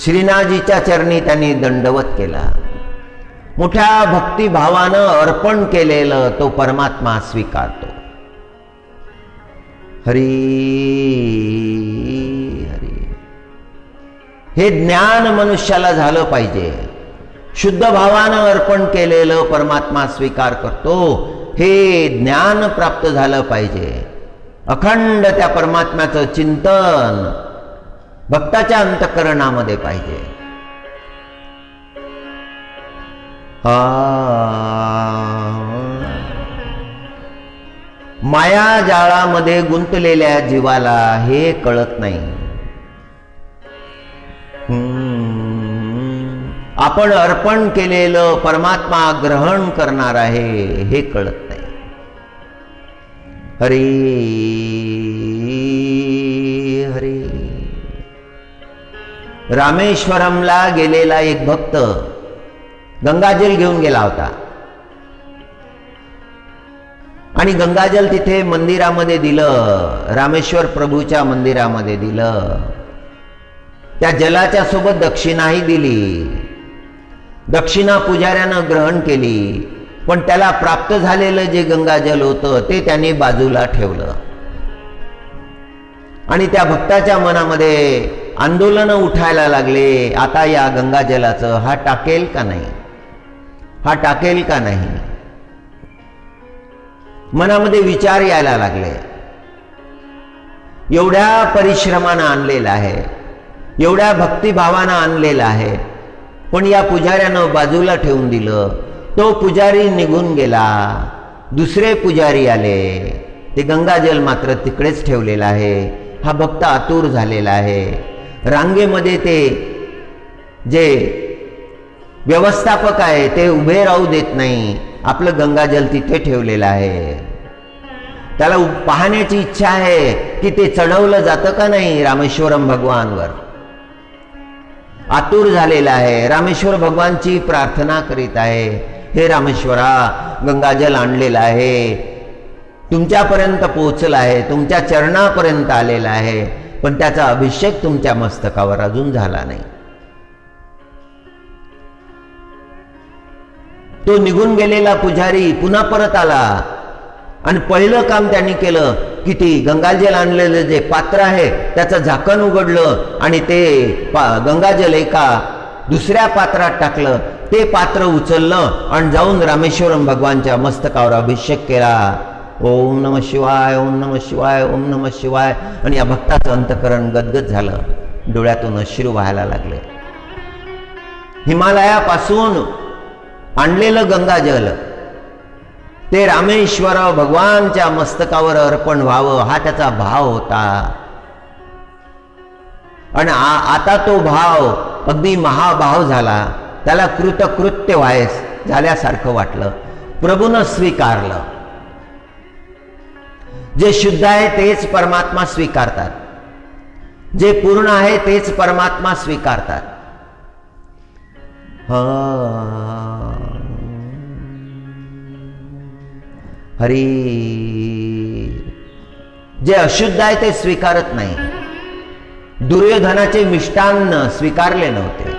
श्रीनाथजीच्या चरणी त्यांनी दंडवत केला. मोठ्या भक्तिभावानं अर्पण केलेलं तो परमात्मा स्वीकारतो. हरी हरी. हे ज्ञान मनुष्याला झालं पाहिजे. शुद्ध भावानं अर्पण केलेलं परमात्मा स्वीकार करतो, हे ज्ञान प्राप्त झालं पाहिजे. अखंड त्या परमात्म्याचं चिंतन भक्ताच्या अंतःकरणामध्ये पाहिजे. माया जाळामध्ये गुंतलेल्या जीवाला हे कळत नाही. आपण अर्पण केलेलं परमात्मा ग्रहण करणार आहे, हे कळत नाही. हरी हरी. रामेश्वरमला गेलेला एक भक्त गंगाजल घेऊन गेला होता आणि गंगाजल तिथे मंदिरामध्ये दिलं, रामेश्वर प्रभूच्या मंदिरामध्ये दिलं. त्या जलाच्या सोबत दक्षिणाही दिली. दक्षिणा पुजाऱ्यानं ग्रहण केली, पण त्याला प्राप्त झालेलं जे गंगाजल होतं ते त्यांनी बाजूला ठेवलं. आणि त्या भक्ताच्या मनामध्ये आंदोलन उठायला लागले, आता या गंगाजलाचं हा टाकेल का नाही, हा टाकेल का नाही. मनामध्ये विचार यायला लागले. एवढ्या परिश्रमानं आणलेलं आहे, एवढ्या भक्तिभावानं आणलेलं आहे, पण या पुजाऱ्यानं बाजूला ठेवून दिलं. तो पुजारी निघून गेला, दुसरे पुजारी आले, ते गंगाजल मात्र तिकडेच ठेवलेलं आहे. हा भक्त आतुर झालेला आहे. रांगेमध्ये ते जे व्यवस्थापक आहे ते उभे राहू देत नाही, आपलं गंगाजल तिथे ठेवलेलं आहे. त्याला पाहण्याची इच्छा आहे की ते चढवलं जातं का नाही रामेश्वरम भगवानवर. आतुर झालेला आहे, रामेश्वर भगवानची प्रार्थना करीत आहे. हे रामेश्वरा, गंगाजल आणलेलं आहे, तुमच्यापर्यंत पोहोचलं आहे, तुमच्या चरणापर्यंत आलेलं आहे, पण त्याचा अभिषेक तुमच्या मस्तकावर अजून झाला नाही. तो निघून गेलेला पुजारी पुन्हा परत आला आणि पहिलं काम त्यांनी केलं की ती गंगाजल आणलेलं जे पात्र आहे त्याचं झाकण उघडलं आणि ते गंगाजल एका दुसऱ्या पात्रात टाकलं. ते पात्र उचललं आणि जाऊन रामेश्वरम भगवानच्या मस्तकावर अभिषेक केला. ओम नमः शिवाय, ओम नमः शिवाय, ओम नमः शिवाय. आणि या भक्ताचं अंतकरण गदगद झालं, डोळ्यातून अश्रू व्हायला लागले. हिमालयापासून आणलेलं गंगाजल ते रामेश्वर भगवानच्या मस्तकावर अर्पण व्हावं हा त्याचा भाव होता. आणि आता तो भाव अगदी महाभाव झाला. त्याला कृतकृत्य व्हायस झाल्यासारखं वाटलं. प्रभूनं स्वीकारलं. जे शुद्ध आहे तेच परमात्मा स्वीकारतात, जे पूर्ण आहे तेच परमात्मा स्वीकारतात. हरी. जे अशुद्ध आहे ते स्वीकारत नाही. दुर्योधनाचे मिष्टान्न स्वीकारले नव्हते,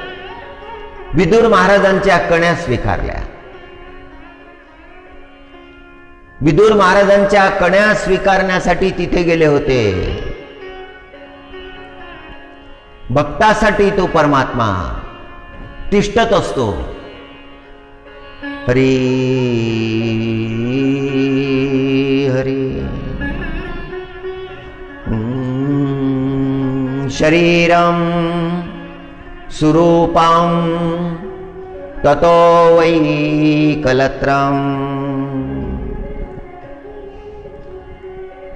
विदुर महाराजांच्या कण्या स्वीकारल्या. विदुर महाराजांच्या कण्या स्वीकारण्यासाठी तिथे गेले होते. भक्तासाठी तो परमात्मा तिष्ठत असतो. हरी हरी. शरीरं सुरूपं ततो वै कलत्रम्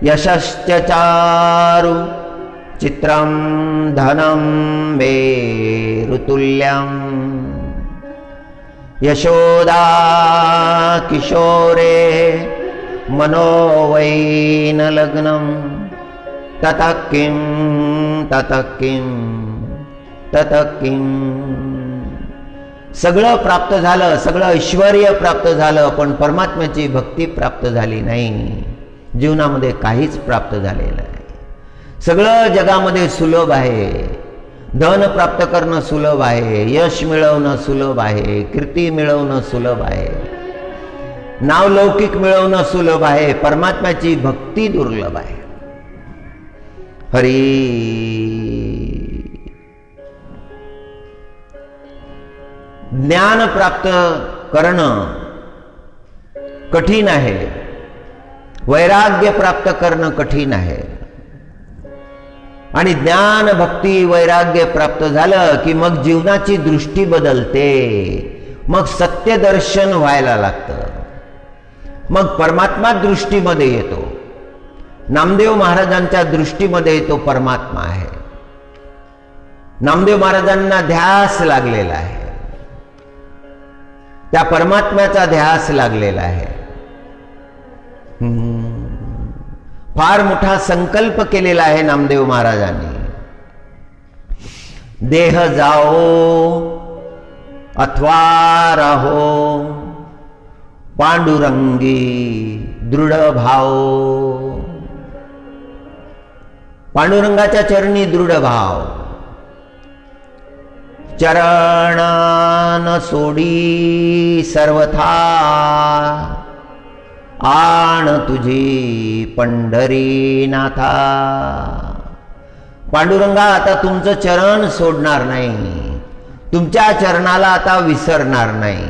यशश्च चारु चित्रं धनं मेरुतुल्यं यशोदा किशोरे मनो वै न लग्नं ततः किं ततः किं ततः किं. सगळं प्राप्त झालं, सगळं ऐश्वर्य प्राप्त झालं, पण परमात्म्याची भक्ती प्राप्त झाली नाही. जीवनामध्ये काहीच प्राप्त झालेलं नाही. सगळं जगामध्ये सुलभ आहे. धन प्राप्त करणं सुलभ आहे, यश मिळवणं सुलभ आहे, कीर्ती मिळवणं सुलभ आहे, नावलौकिक मिळवणं सुलभ आहे. परमात्म्याची भक्ती दुर्लभ आहे. हरी. ज्ञान प्राप्त करणं कठीण आहे, वैराग्य प्राप्त करणं कठीण आहे. आणि ज्ञान भक्ती वैराग्य प्राप्त झालं की मग जीवनाची दृष्टी बदलते, मग सत्य दर्शन व्हायला लागतं, मग परमात्मा दृष्टीमध्ये येतो. नामदेव महाराजांच्या दृष्टीमध्ये तो परमात्मा आहे. नामदेव महाराजांना ध्यास लागलेला आहे, त्या परमात्म्याचा ध्यास लागलेला आहे. फार मोठा संकल्प केलेला आहे नामदेव महाराजांनी. देह जाओ अथवा राहो पांडुरंगी दृढ भाव. पांडुरंगाच्या चरणी दृढ भाव. चरण सोडी सर्वथा आण तुझी पंढरी नाथा. पांडुरंगा आता तुमचं चरण सोडणार नाही, तुमच्या चरणाला आता विसरणार नाही.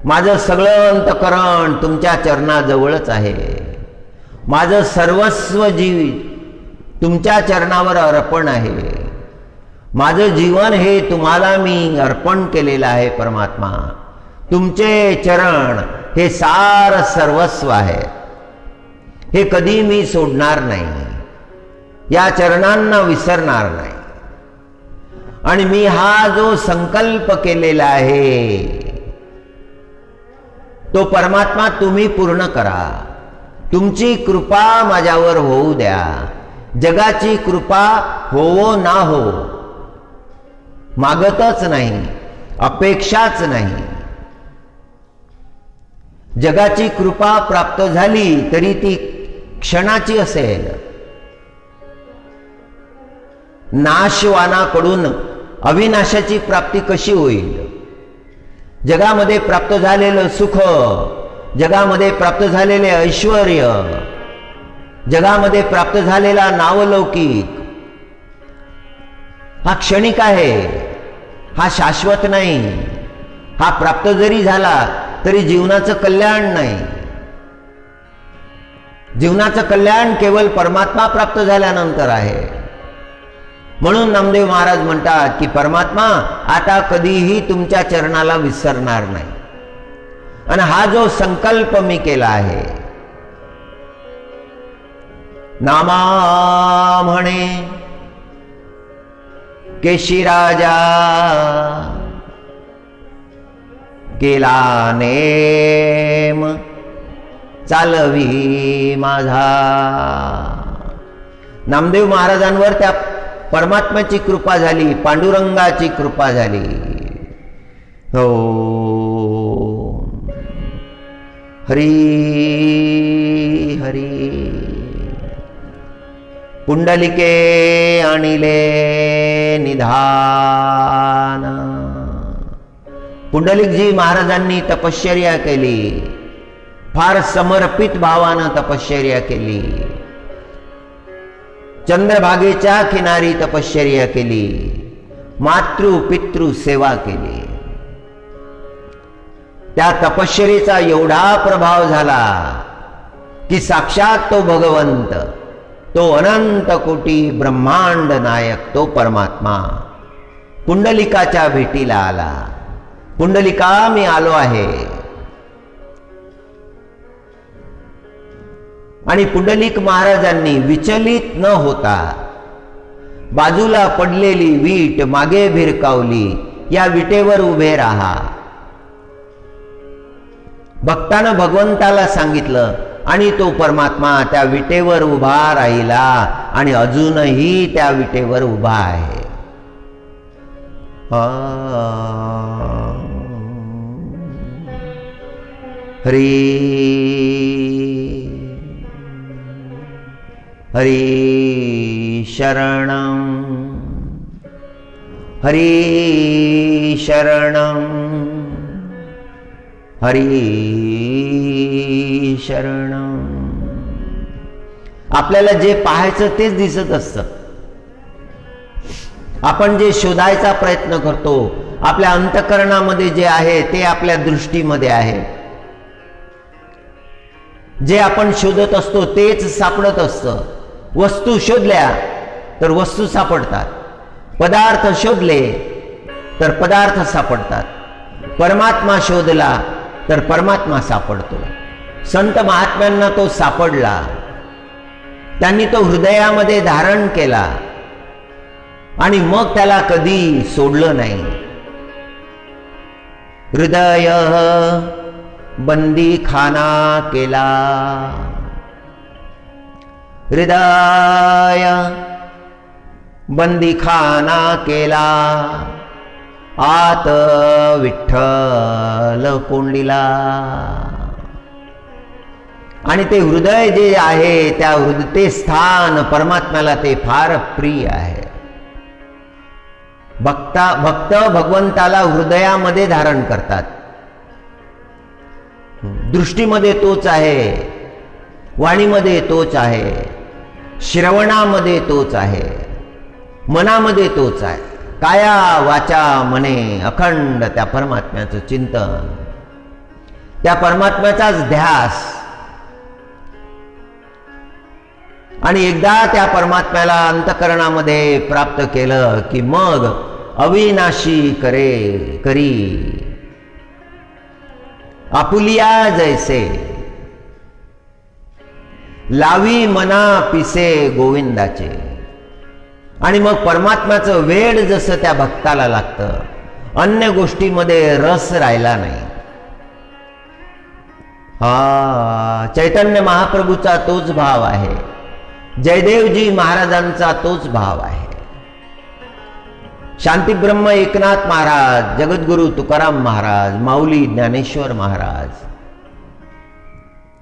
माझं सगळं अंतकरण तुमच्या चरणाजवळच आहे. माझं सर्वस्व जीव तुमच्या चरणावर अर्पण आहे. माझं जीवन हे तुम्हाला मी अर्पण केलेलं आहे. परमात्मा तुमचे चरण हे सार सर्वस्व आहे. हे कधी मी सोडणार नाही, या चरणांना विसरणार नाही. आणि मी हा जो संकल्प केलेला आहे तो परमात्मा तुम्ही पूर्ण करा. तुमची कृपा माझ्यावर होऊ द्या. जगाची कृपा होवो ना हो, मागतच नाही, अपेक्षाच नाही. जगाची कृपा प्राप्त झाली तरी ती क्षणाची असेल. नाशवानाकडून अविनाशाची प्राप्ती कशी होईल? जगामध्ये प्राप्त झालेलं सुख, जगामध्ये प्राप्त झालेले ऐश्वर, जगामध्ये प्राप्त झालेला नावलौकिक हा क्षणिक आहे, हा शाश्वत नाही. हा प्राप्त जरी झाला तरी जीवनाचं कल्याण नाही. जीवनाचं कल्याण केवळ परमात्मा प्राप्त झाल्यानंतर आहे. म्हणून नामदेव महाराज म्हणतात की परमात्मा आता कधीही तुमच्या चरणाला विसरणार नाही. आणि हा जो संकल्प मी केला आहे, नामा म्हणे केशीराजा केला नेम चालवी माझा. नामदेव महाराजांवर त्या परमात्म्याची कृपा झाली, पांडुरंगाची कृपा झाली. हो हरी हरी. पुंडलिके आणिले निधान. पुंडलिकजी महाराजांनी तपश्चर्या केली, फार समर्पित भावानं तपश्चर्या केली. चंद्रभागेच्या किनारी तपश्चर्या केली, मातृ पितृ सेवा केली. त्या तपश्चर्येचा एवढा प्रभाव झाला की साक्षात तो भगवंत, तो अनंत कोटी ब्रह्मांड नायक, तो परमात्मा पुंडलिकाच्या भेटीला आला. पुंडलिका मी आलो आहे. आणि पुंडलिक महाराजांनी विचलित न होता बाजूला पडलेली वीट मागे भिरकावली. या विटेवर उभे राहा. भक्तानं भगवंताला सांगितलं आणि तो परमात्मा त्या विटेवर उभा राहिला आणि अजूनही त्या विटेवर उभा आहे. हरी हरी शरणं हरी शरणं हरी शरणं. आपल्याला जे पाहायचं तेच दिसत असतं. आपण जे शोधायचा प्रयत्न करतो, आपल्या अंतःकरणामध्ये जे आहे ते आपल्या दृष्टीमध्ये आहे. जे आपण शोधत असतो तेच सापडत असतं. वस्तू शोधल्या तर वस्तू सापडतात, पदार्थ शोधले तर पदार्थ सापडतात, परमात्मा शोधला तर परमात्मा सापडतो. संत महात्म्यांना तो सापडला, त्यांनी तो हृदयामध्ये धारण केला आणि मग त्याला कधी सोडलं नाही. हृदय बंदी खाना केला, हृदय बंदी खाना केला, आत विठ्ठल कोंडीला. आणि ते हृदय जे आहे त्या ते स्थान परमात्म्याला ते फार प्रिय आहे. भक्त भगवंताला हृदयामध्ये धारण करतात. दृष्टीमध्ये तोच आहे, वाणीमध्ये तोच आहे, श्रवणामध्ये तोच आहे, मनामध्ये तोच आहे. काया वाचा मने अखंड त्या परमात्म्याचं चिंतन, त्या परमात्म्याचाच ध्यास. आणि एकदा त्या परमात्म्याला अंतःकरणामध्ये प्राप्त केलं की मग अविनाशी करी आपुलिया जैसे लावी मना पिसे गोविंदाचे. आणि मग परमात्म्याचं वेड जसं त्या भक्ताला लागतं, अन्य गोष्टीमध्ये रस राहिला नाही. चैतन्य महाप्रभूचा तोच भाव आहे, जयदेवजी महाराजांचा तोच भाव आहे. शांतीब्रह्म एकनाथ महाराज, जगद्गुरु तुकाराम महाराज, माऊली ज्ञानेश्वर महाराज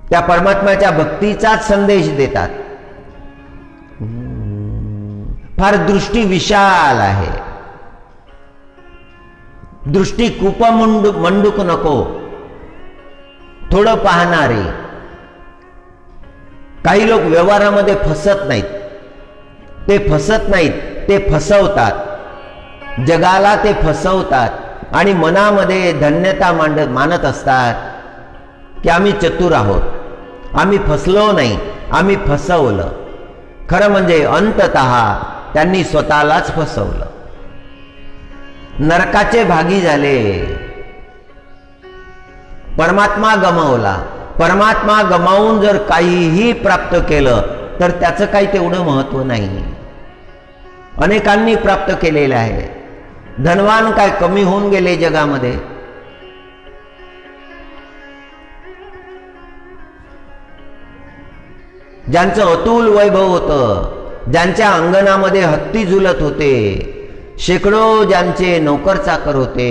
त्या परमात्म्याच्या भक्तीचाच संदेश देतात. फार दृष्टी विशाल आहे. दृष्टी कूप मंडूक नको, थोडं पाहणारे. काही लोक व्यवहारामध्ये फसत नाहीत, ते फसत नाहीत, ते फसवतात. जगाला ते फसवतात आणि मनामध्ये धन्यता मानत असतात की आम्ही चतुर आहोत, आम्ही फसलो नाही, आम्ही फसवलं. खरं म्हणजे अंततः त्यांनी स्वतःलाच फसवलं, नरकाचे भागी झाले, परमात्मा गमावला. परमात्मा गमावून जर काहीही प्राप्त केलं तर त्याचं काही तेवढं महत्व नाही. अनेकांनी प्राप्त केलेलं आहे. धनवान काय कमी होऊन गेले जगामध्ये? ज्यांचं अतुल वैभव होतं, ज्यांच्या अंगणामध्ये हत्ती झुलत होते, शेकडो ज्यांचे नोकर चाकर होते,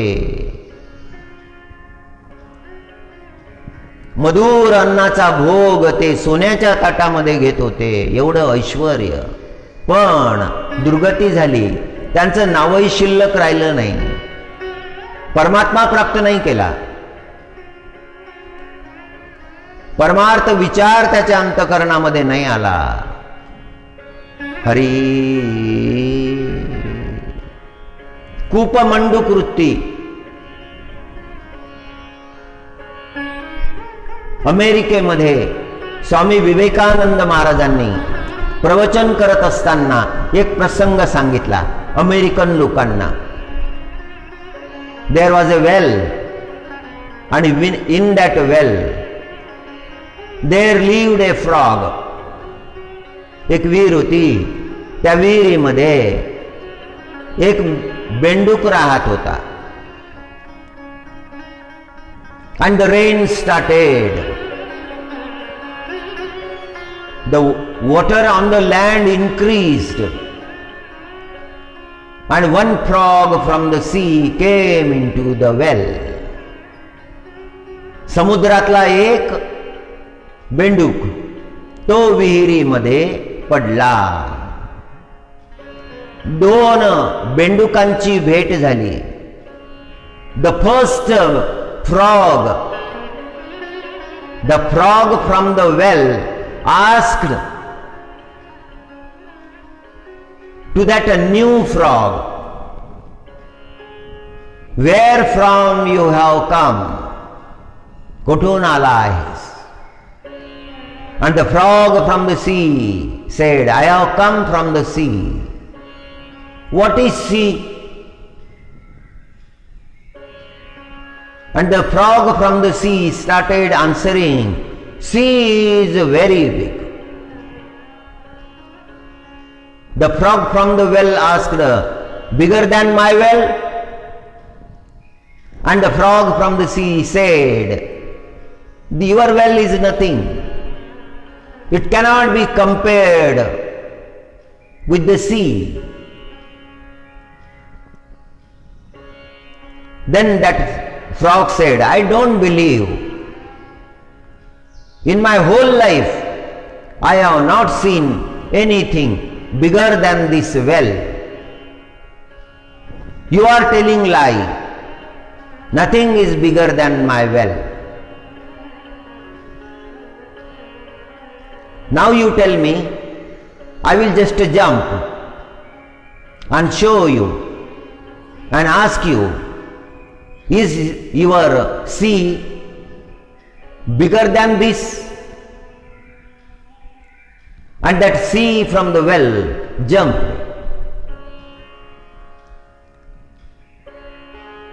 मधुर अन्नाचा भोग ते सोन्याच्या ताटामध्ये घेत होते, एवढं ऐश्वर, पण दुर्गती झाली. त्यांचं नावही शिल्लक राहिलं नाही. परमात्मा प्राप्त नाही केला. परमार्थ विचार त्याच्या अंतःकरणामध्ये नाही आला. हरी कूपमंडूक वृत्ती. अमेरिकेमध्ये स्वामी विवेकानंद महाराजांनी प्रवचन करत असताना एक प्रसंग सांगितला अमेरिकन लोकांना. There was a well and in that well there lived a frog. एक विहीर होती, त्या विहिरीमध्ये एक बेंडूक राहत होता. And the rain started. The water on the land increased. And one frog from the sea came into the well. समुद्रातला एक बेंडूक तो विहिरीमध्ये पडला. दोन बेंडुकांची भेट झाली. The first frog, the frog from the well asked to that new frog, where from you have come? कुठून आला आहेस? And the frog from the sea said, I have come from the sea. What is sea? And the frog from the sea started answering, sea is very big. The frog from the well asked, bigger than my well? And the frog from the sea said, your well is nothing. It cannot be compared with the sea. Then that frog said, I don't believe. In my whole life, I have not seen anything bigger than this well. You are telling lie. Nothing is bigger than my well. Now you tell me, I will just jump and show you and ask you, is your sea bigger than this? And that sea from the well jumped.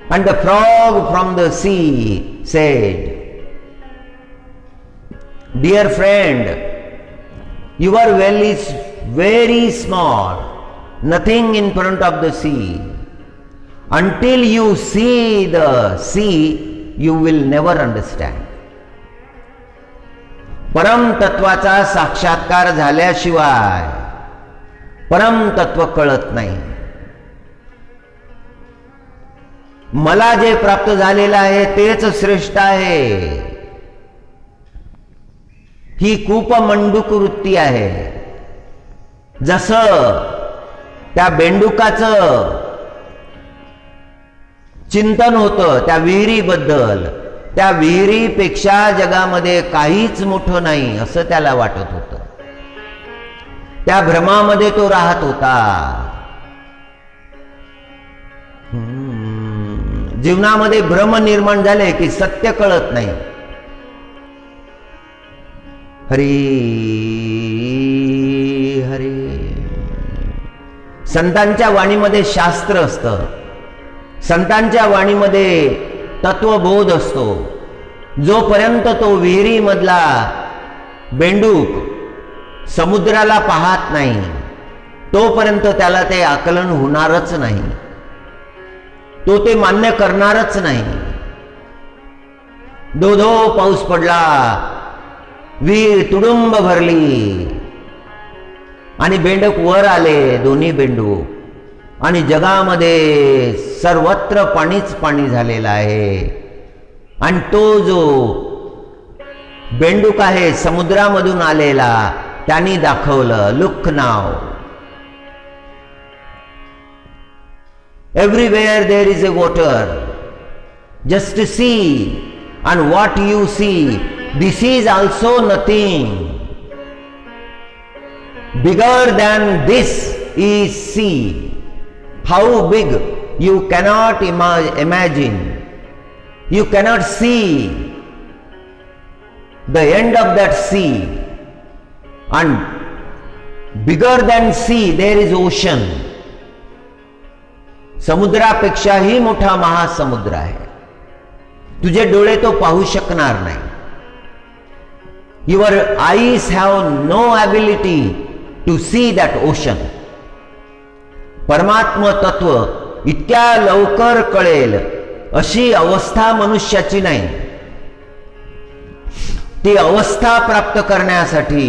And the frog from the sea said, dear friend, your well is very small, nothing in front of the sea. Until you see the sea, you will never understand. परम तत्वाचा साक्षात्कार झाल्याशिवाय परम तत्व कळत नाही. मला जे प्राप्त झालेलं आहे तेच श्रेष्ठ आहे. ही कूपमंडूक वृत्ती आहे. जसं त्या बेंडुकाचं चिंतन होतं त्या विहिरीबद्दल. त्या विहिरीपेक्षा जगामध्ये काहीच मोठं नाही असं त्याला वाटत होतं. त्या भ्रमामध्ये तो राहत होता. जीवनामध्ये भ्रम निर्माण झाले की सत्य कळत नाही. हरी हरी. संतांच्या वाणीमध्ये शास्त्र असतं, संतांच्या वाणीमध्ये तत्वबोध असतो. जोपर्यंत तो विहिरीमधला बेंडूक समुद्राला पाहत नाही तोपर्यंत त्याला ते आकलन होणारच नाही, तो ते मान्य करणारच नाही. धो पाऊस पडला, विहीर तुडुंब भरली आणि बेंडूक वर आले, दोन्ही बेंडूक, आणि जगामध्ये सर्वत्र पाणीच पाणी झालेलं आहे. आणि तो जो बेंडूक आहे समुद्रामधून आलेला, त्यांनी दाखवलं, लुक नाव, everywhere there is a water, just see, and what you see, this is also nothing. Bigger than this is sea. How big you cannot imagine. You cannot see the end of that sea. And bigger than sea there is ocean. समुद्रापेक्षाही मोठा महासमुद्र आहे. तुझे डोळे तो पाहू शकणार नाही. Your eyes have no ability to see that ocean. परमात्म तत्व इतक्या लवकर कळेल अशी अवस्था मनुष्याची नाही. ती अवस्था प्राप्त करण्यासाठी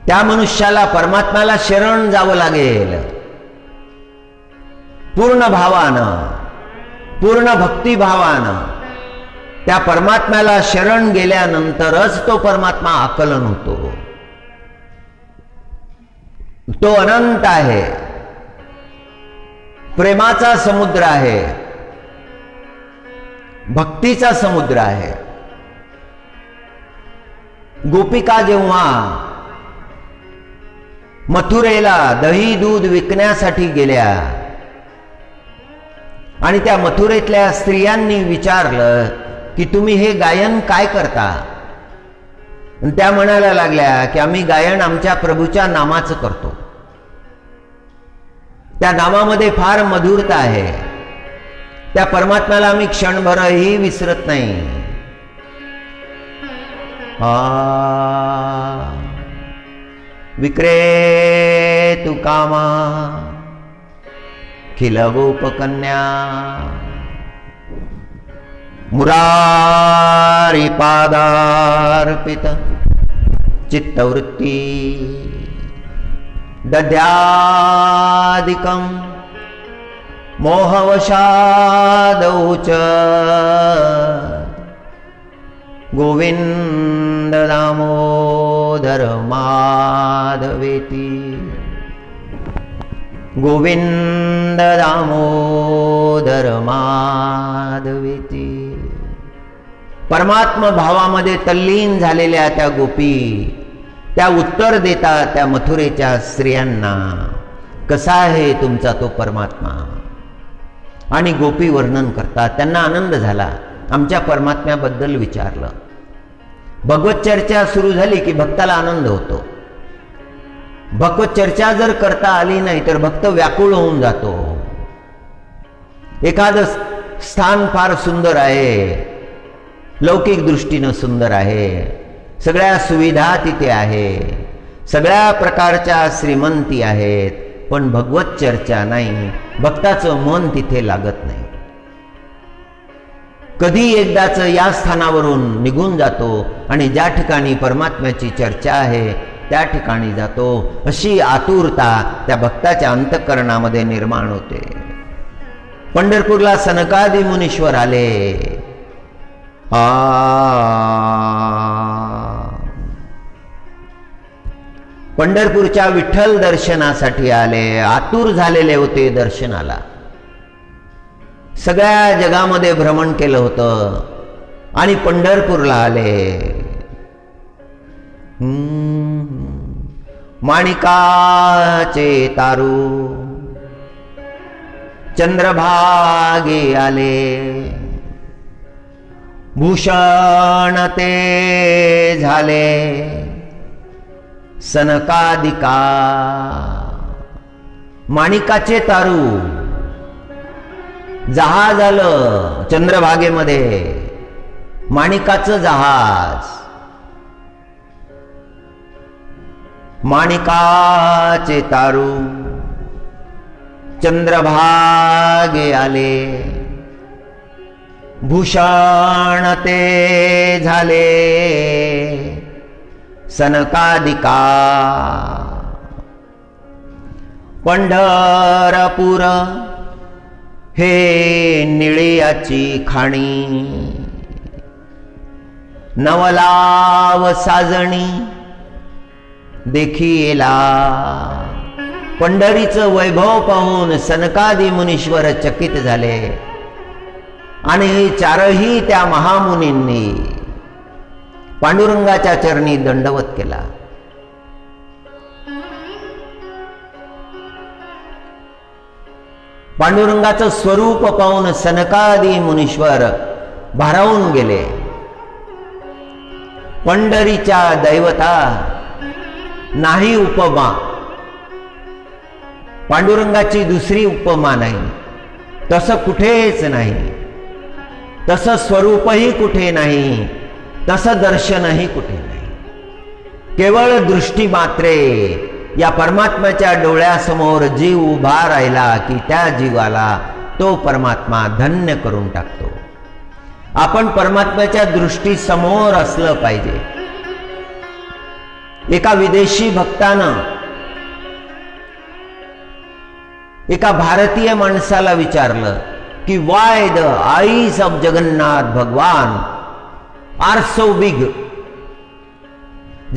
त्या मनुष्याला परमात्म्याला शरण जावं लागेल. पूर्ण भावानं, पूर्ण भक्तिभावानं त्या परमात्म्याला शरण गेल्यानंतरच तो परमात्मा आकलन होतो. तो अनंत आहे, प्रेमाचा समुद्र आहे, भक्तीचा समुद्र आहे. गोपिका जेव्हा मथुरेला दही दूध विकण्यासाठी गेल्या आणि त्या मथुरेतल्या स्त्रियांनी विचारलं की तुम्ही हे गायन काय करता? त्या म्हणायला लागल्या की आम्ही गायन आमच्या प्रभूच्या नामाचं करतो. त्या नामामध्ये फार मधुरता आहे. त्या परमात्म्याला आम्ही क्षणभरही विसरत नाही. विक्रे तू कामा खिल गोपकन्या मुरारी पादार्पित चित्तवृत्ती दध्यादिकं मोहवशादौच गोविंद दामोदर माधवेती गोविंद दामोदर माधवेती. परमात्म भावामध्ये तल्लीन झालेल्या त्या गोपी त्या उत्तर देतात त्या मथुरेच्या स्त्रियांना, कसा आहे तुमचा तो परमात्मा? आणि गोपी वर्णन करतात. त्यांना आनंद झाला. आमच्या परमात्म्याबद्दल विचारलं. भगवत चर्चा सुरू झाली की भक्ताला आनंद होतो. भगवत चर्चा जर करता आली नाही तर भक्त व्याकुळ होऊन जातो. एखादं स्थान फार सुंदर आहे, लौकिक दृष्टीनं सुंदर आहे, सगळ्या सुविधा तिथे आहे, सगळ्या प्रकारच्या श्रीमंती आहेत, पण भगवत चर्चा नाही, भक्ताचं मन तिथे लागत नाही. कधी एकदाच या स्थानावरून निघून जातो आणि ज्या ठिकाणी परमात्म्याची चर्चा आहे त्या ठिकाणी जातो. अशी आतुरता त्या भक्ताच्या अंतःकरणामध्ये निर्माण होते. पंढरपूरला सनकादी मुनीश्वर आले. पंढरपूरच्या विठ्ठल दर्शनासाठी आले, आतुर झालेले होते दर्शनाला. सगळ्या जगामध्ये भ्रमण केलं होतं आणि पंढरपूरला आले. माणिकाचे तारू चंद्रभागे आले, भूषण ते झाले सनकादिका. माणिकाचे तारू जहाज आलं चंद्रभागेमध्ये, माणिकाचं जहाज. माणिकाचे तारू चंद्रभागे आले, भूषण ते झाले सनकादिका. पंढरपूर हे निळ्याची खाणी, नवलाव साजणी देखीला. पंढरीचं वैभव पाहून सनकादी मुनीश्वर चकित झाले आणि चारही त्या महामुनींनी पांडुरंगाच्या चरणी दंडवत केला. पांडुरंगाचं स्वरूप पाहून सनकादी मुनीश्वर भारावून गेले. पंढरीच्या दैवता नाही उपमा, पांडुरंगाची दुसरी उपमा नाही, तसं कुठेच नाही, तसं स्वरूपही कुठे नाही, तसं दर्शनही कुठे नाही. केवळ दृष्टी मात्रे या परमात्म्याच्या डोळ्यासमोर जीव उभा राहिला की त्या जीवाला तो परमात्मा धन्य करून टाकतो. आपण परमात्म्याच्या दृष्टी समोर असलं पाहिजे. एका विदेशी भक्तानं एका भारतीय माणसाला विचारलं की why the eyes of Jagannath भगवान आर सो बिग.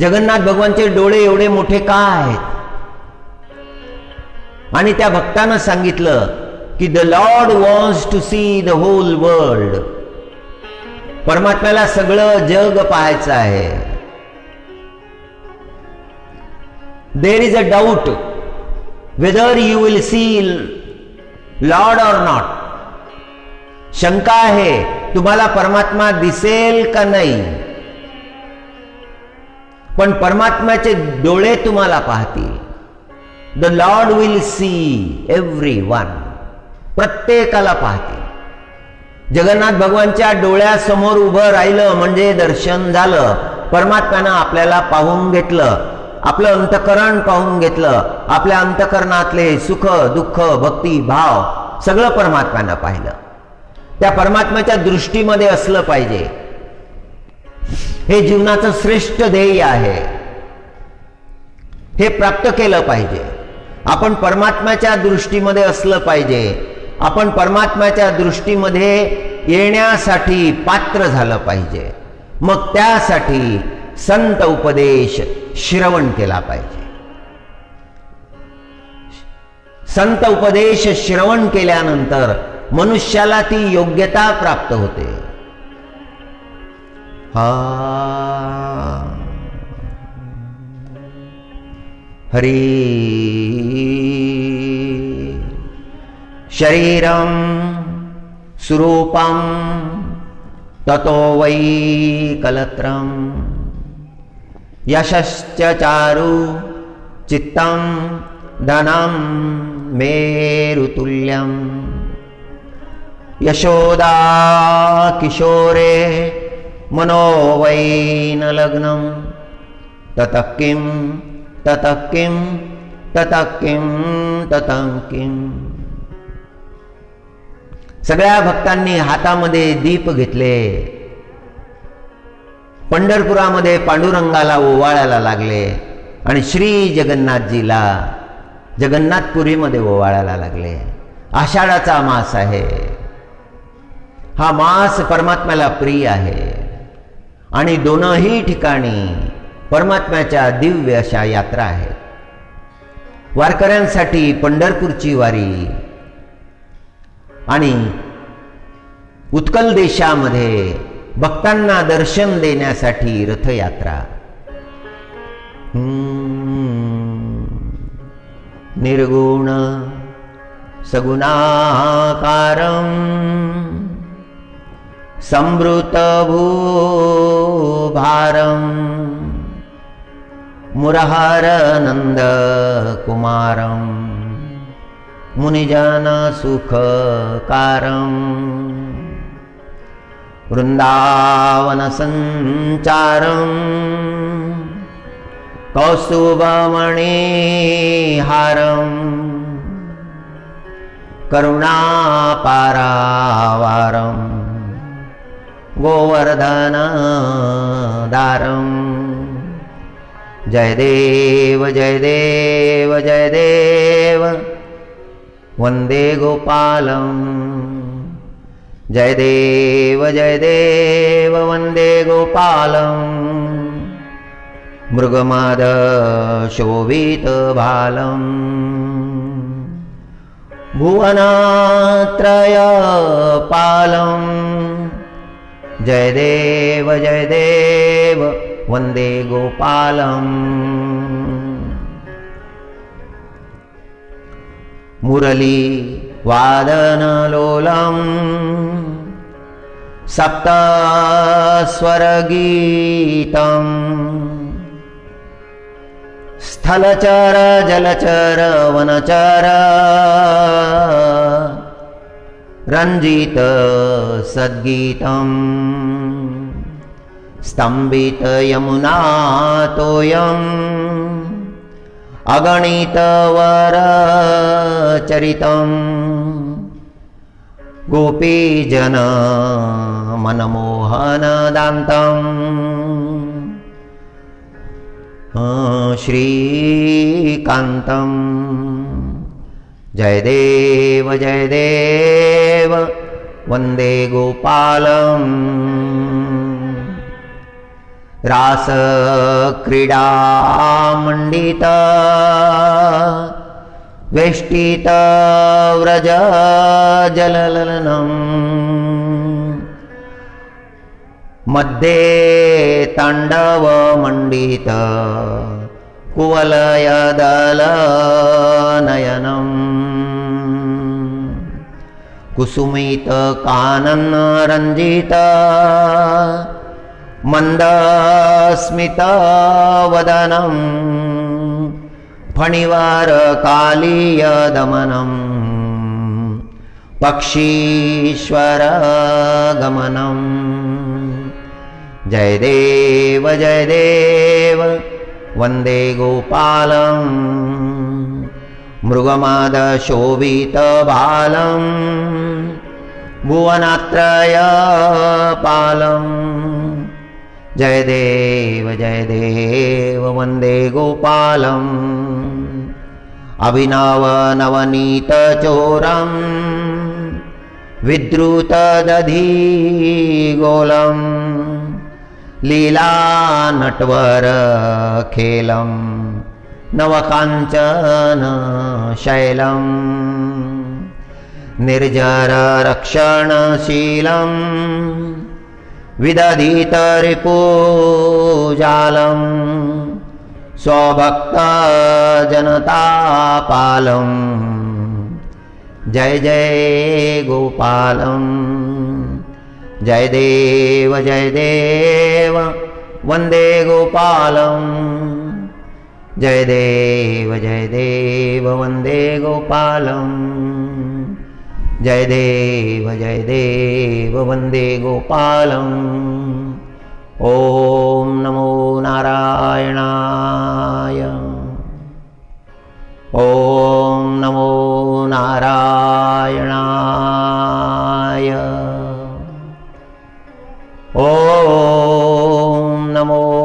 जगन्नाथ भगवानचे डोळे एवढे मोठे का आहेत? आणि त्या भक्तानं सांगितलं की the lord wants to see the whole world. परमात्म्याला सगळं जग पाहायचं आहे. There is a doubt whether you will see Lord or not. शंका आहे तुम्हाला परमात्मा दिसेल का नाही, पण परमात्म्याचे डोळे तुम्हाला पाहतील. The Lord will see everyone. प्रत्येकाला पाहतील. जगन्नाथ भगवानच्या डोळ्यासमोर उभं राहिलं म्हणजे दर्शन झालं. परमात्म्यानं आपल्याला पाहून घेतलं, आपलं अंतकरण पाहून घेतलं. आपल्या अंतकरणातले सुख दुःख भक्ती भाव सगळं परमात्म्यानं पाहिलं. त्या परमात्म्याच्या दृष्टीमध्ये असलं पाहिजे. हे जीवनाचं श्रेष्ठ ध्येय आहे. हे प्राप्त केलं पाहिजे. आपण परमात्म्याच्या दृष्टीमध्ये असलं पाहिजे. आपण परमात्म्याच्या दृष्टीमध्ये येण्यासाठी पात्र झालं पाहिजे. मग त्यासाठी संत उपदेश श्रवण केला पाहिजे. संत उपदेश श्रवण केल्यानंतर मनुष्याला ती योग्यता प्राप्त होते. हरी शरीरं सुरूपं ततो वै कलत्रं यशश्च चारु चित्तं धनं मेरुतुल्यं. यशोदा किशोरे मनो वै न लग्नं ततः किं ततः किं ततः किं ततः किं. सगळ्या भक्तांनी हातामध्ये दीप घेतले. पंढरपुरामध्ये पांडुरंगाला ओवाळायला लागले आणि श्री जगन्नाथजीला जगन्नाथपुरीमध्ये ओवाळायला लागले. आषाढाचा मास आहे. हा मास परमात्म्याला प्रिय आहे आणि दोनही ठिकाणी परमात्म्याच्या दिव्य अशा यात्रा आहेत. वारकऱ्यांसाठी पंढरपूरची वारी आणि उत्कल देशामध्ये भक्तांना दर्शन देण्यासाठी रथयात्रा. निर्गुण सगुणाकारं संवृतभूभारं मुरहरनन्दकुमारं मुनिजनसुखकारं वृन्दावनसञ्चारं कौस्तुभमणिहारं करुणापारावारं गोवर्धनदारं. जय देव जय देव जय देव वन्दे गोपालं. जय देव जय देव वन्दे गोपालं. मृगमद शोभितभालं भुवनत्रयपालं. जय देव वन्दे गोपालं. मुरली वादनलोलं सप्तस्वरगीतं. स्थलचर जलचर वनचर रंजित सद्गीतं. स्तंभित यमुना तोयम् अगणित वरचरितं. गोपीजन मनमोहनदान्तं. श्रीकान्तं. जय देव वन्दे गोपालं. रासक्रीडामण्डित वेष्टित व्रजजललनं. मध्ये ताण्डवमण्डित कुवलयदलनयनं. कुसुमित काननरञ्जित मन्दस्मितवदनं. फणिवारकालीयदमनं पक्षीश्वरगमनं. जय देव वन्दे गोपालं. मृगमदशोभितभालं भुवनत्रयपालं. जय देव वन्दे गोपालं. अभिनवनवनीतचोरं विद्रुतदधिगोलं. लीलानटवरखेलं नवकाञ्चनशैलं. निर्जररक्षणशीलं विदधितरिपुजालं. स्वभक्तजनतापालं. जय गोपालं. जय देव वन्दे गोपालं. जय देव वन्दे गोपालं. जय देव वन्दे गोपालं. ॐ नमो नारायणाय. ॐ नमो नारायणाय. ॐ नमो